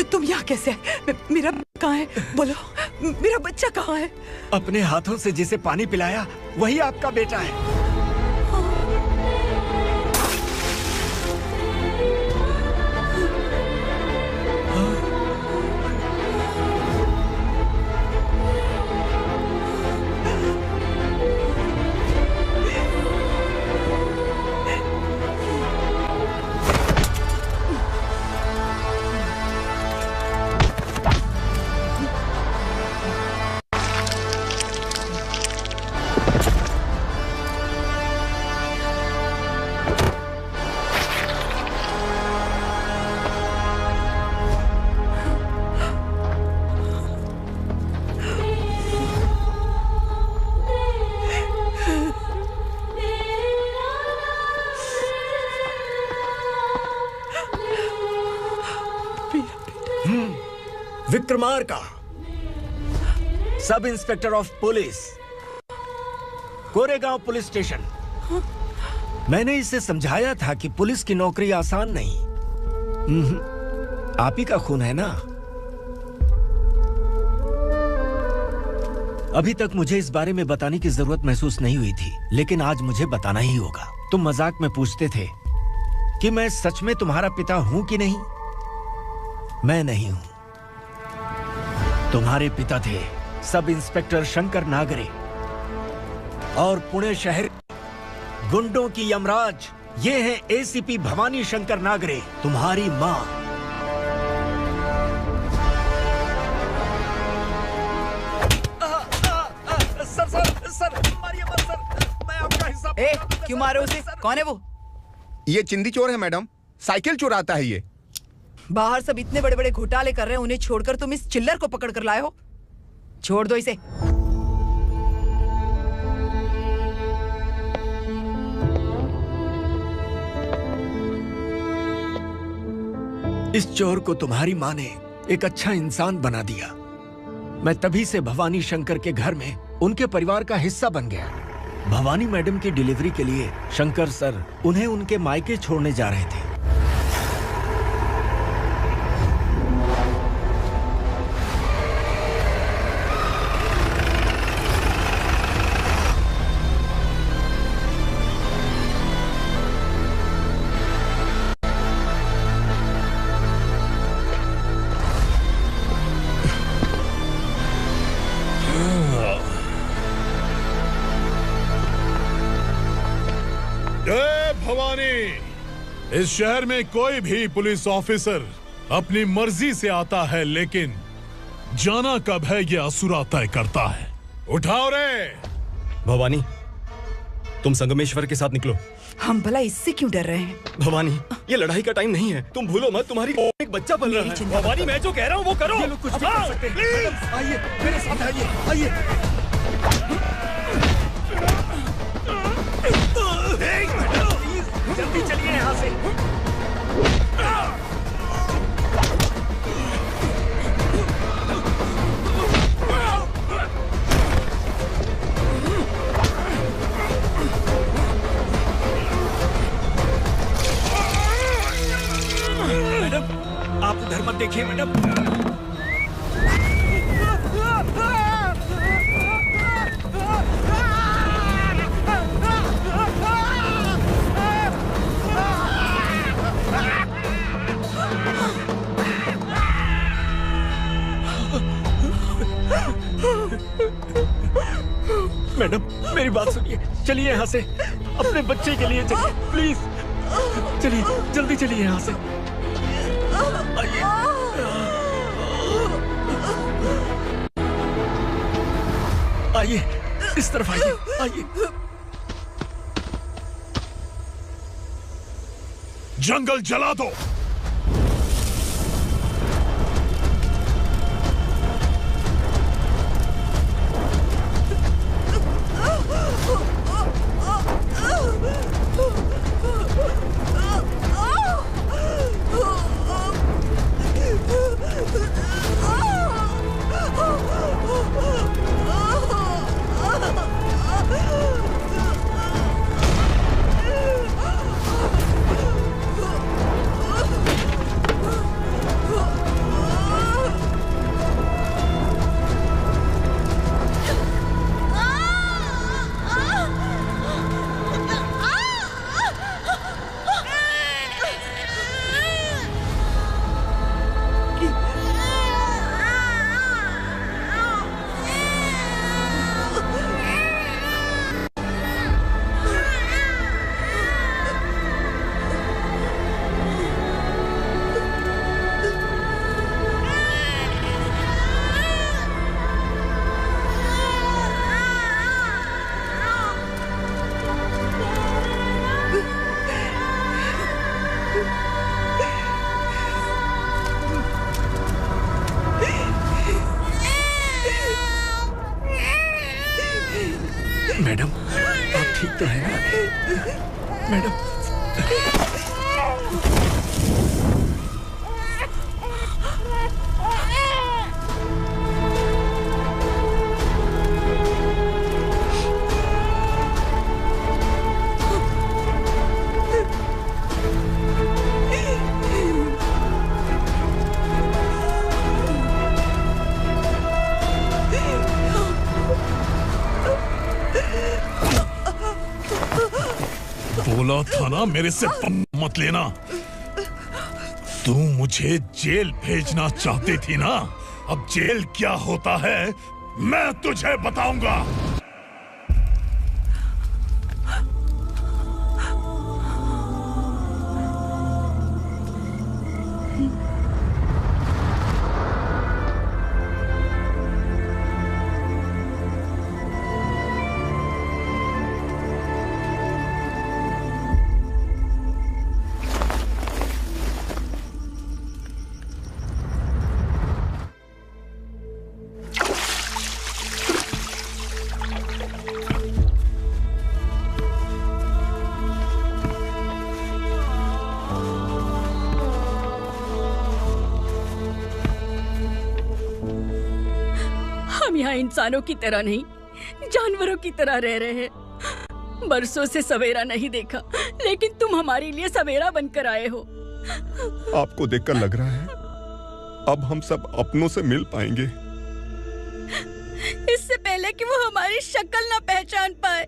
Speaker 15: तुम यहाँ कैसे आए? मेरा कहाँ है? बोलो, मेरा बच्चा कहाँ है?
Speaker 9: अपने हाथों से जिसे पानी पिलाया वही आपका बेटा है। Vikramarka, sub inspector of police, Koregaon police station. मैंने इसे समझाया था कि पुलिस की नौकरी आसान नहीं। आप ही का खून है ना? अभी तक मुझे इस बारे में बताने की जरूरत महसूस नहीं हुई थी, लेकिन आज मुझे बताना ही होगा। तुम मजाक में पूछते थे कि मैं सच में तुम्हारा पिता हूं कि नहीं। मैं नहीं हूं। तुम्हारे पिता थे सब इंस्पेक्टर शंकर नागरे, और पुणे शहर गुंडों की यमराज ये हैं एसीपी भवानी शंकर नागरे, तुम्हारी मां। सर, मारिए मत सर, मैं आपका हिस्सा।
Speaker 15: क्यों मारे उसे? कौन है वो?
Speaker 2: ये चिंदी चोर है मैडम, साइकिल चुराता है ये।
Speaker 15: बाहर सब इतने बड़े बड़े घोटाले कर रहे हैं, उन्हें छोड़कर तुम इस चिल्लर को पकड़ कर लाए हो। छोड़ दो इसे।
Speaker 9: इस चोर को तुम्हारी मां ने एक अच्छा इंसान बना दिया। मैं तभी से भवानी शंकर के घर में उनके परिवार का हिस्सा बन गया। भवानी मैडम की डिलीवरी के लिए शंकर सर उन्हें उनके मायके छोड़ने जा रहे थे।
Speaker 11: इस शहर में कोई भी पुलिस ऑफिसर अपनी मर्जी से आता है, लेकिन जाना कब है ये असुरा तय करता है। उठाओ रे।
Speaker 5: भवानी, तुम संगमेश्वर के साथ निकलो।
Speaker 15: हम भला इससे क्यों डर रहे हैं?
Speaker 5: भवानी, ये लड़ाई का टाइम नहीं है। तुम भूलो मत, तुम्हारी एक बच्चा पल रहा है। भवानी, मैं जो कह रहा हूँ वो करो।
Speaker 14: ये लोग कुछ भी कर सकते हैं। आइए मेरे साथ, आइए।
Speaker 9: जल्दी चलिए यहाँ से। मैडम, आप उधर मत देखिए मैडम। मैडम, मेरी बात सुनिए। चलिए यहाँ से, अपने बच्चे के लिए चलिए, प्लीज। चलिए, जल्दी चलिए यहाँ से। आइए। आइए, इस तरफ आइए, आइए।
Speaker 11: जंगल जला दो।
Speaker 14: मैडम
Speaker 11: बोला था ना मेरे से पंगा मत लेना। तू मुझे जेल भेजना चाहती थी ना, अब जेल क्या होता है मैं तुझे बताऊंगा।
Speaker 13: हम यहाँ इंसानों की तरह नहीं, जानवरों की तरह रह रहे हैं। बरसों से सवेरा नहीं देखा, लेकिन तुम हमारे लिए सवेरा बनकर आए हो।
Speaker 2: आपको देखकर लग रहा है अब हम सब अपनों से मिल पाएंगे।
Speaker 13: इससे पहले कि वो हमारी शक्ल ना पहचान पाए,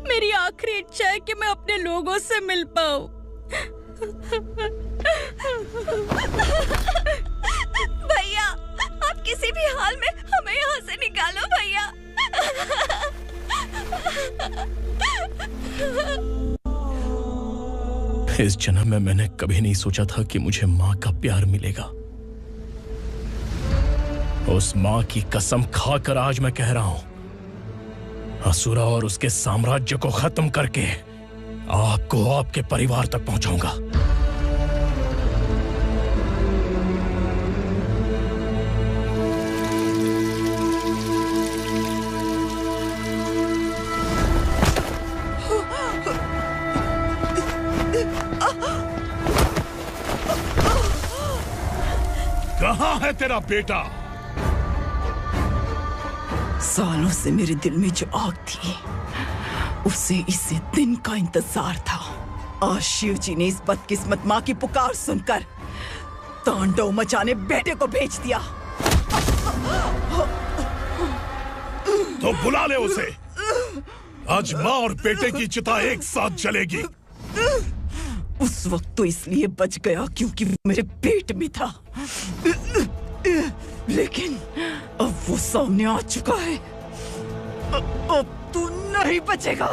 Speaker 13: मेरी आखिरी इच्छा है कि मैं अपने लोगों से मिल पाऊं। भैया, आप किसी भी हाल में हमें यहाँ से निकालो भैया।
Speaker 3: इस जन्म में मैंने कभी नहीं सोचा था कि मुझे माँ का प्यार मिलेगा। उस माँ की कसम खाकर आज मैं कह रहा हूं, असुरा और उसके साम्राज्य को खत्म करके आपको आपके परिवार तक पहुंचाऊंगा।
Speaker 11: कहाँ है तेरा बेटा?
Speaker 15: सालों से मेरे दिल में जो आग थी, उसे इसी दिन का इंतजार था। आज शिव जी ने इस बदकिस्मत माँ की पुकार सुनकर तांडव मचाने बेटे को भेज दिया।
Speaker 11: तो बुला ले उसे। आज माँ और बेटे की चिता एक साथ जलेगी।
Speaker 15: उस वक्त तो इसलिए बच गया क्योंकि वो मेरे पेट में था, लेकिन अब वो सामने आ चुका है। अब तू नहीं बचेगा।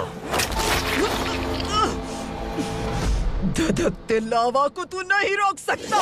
Speaker 15: धधकते लावा को तू नहीं रोक सकता।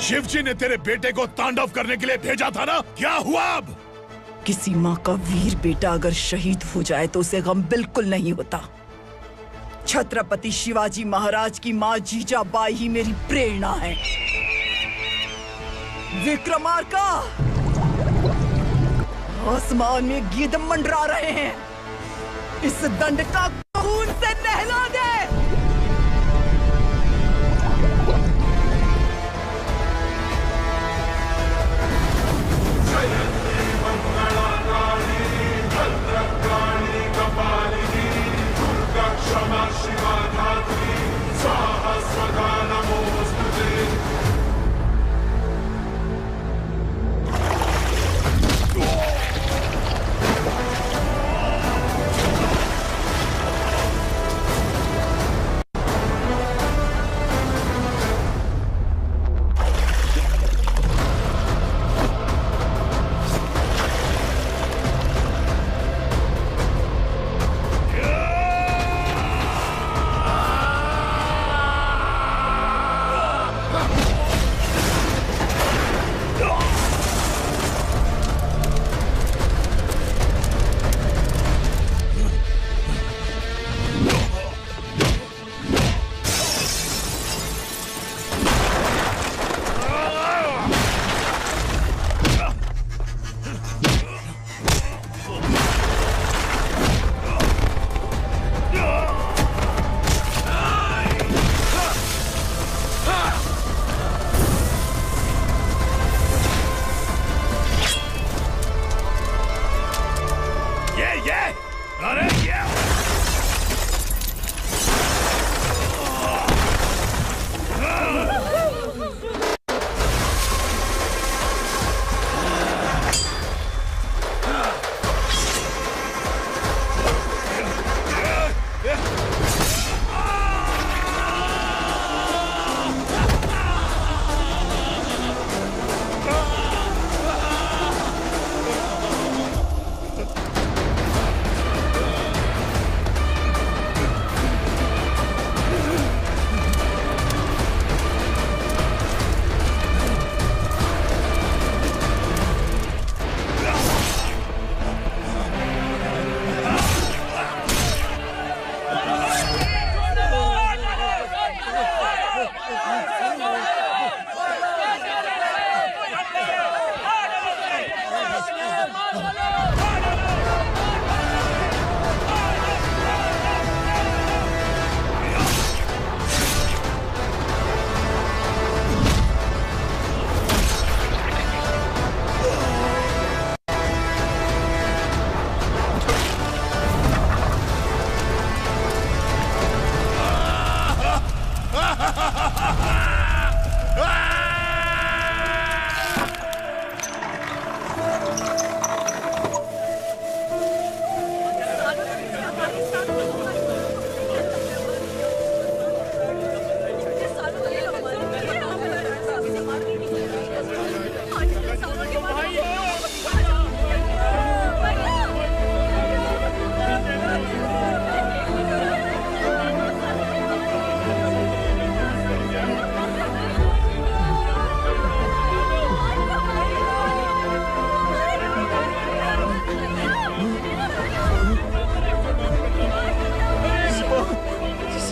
Speaker 11: शिवजी ने तेरे बेटे को तांडव करने के लिए भेजा था ना, क्या हुआ अब?
Speaker 15: किसी माँ का वीर बेटा अगर शहीद हो जाए तो उसे गम बिल्कुल नहीं होता। छत्रपति शिवाजी महाराज की माँ जीजाबाई ही मेरी प्रेरणा है। विक्रमार्का, आसमान में गीध मंडरा रहे हैं, इस दंड का खून से नहला दे।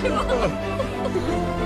Speaker 11: शिवा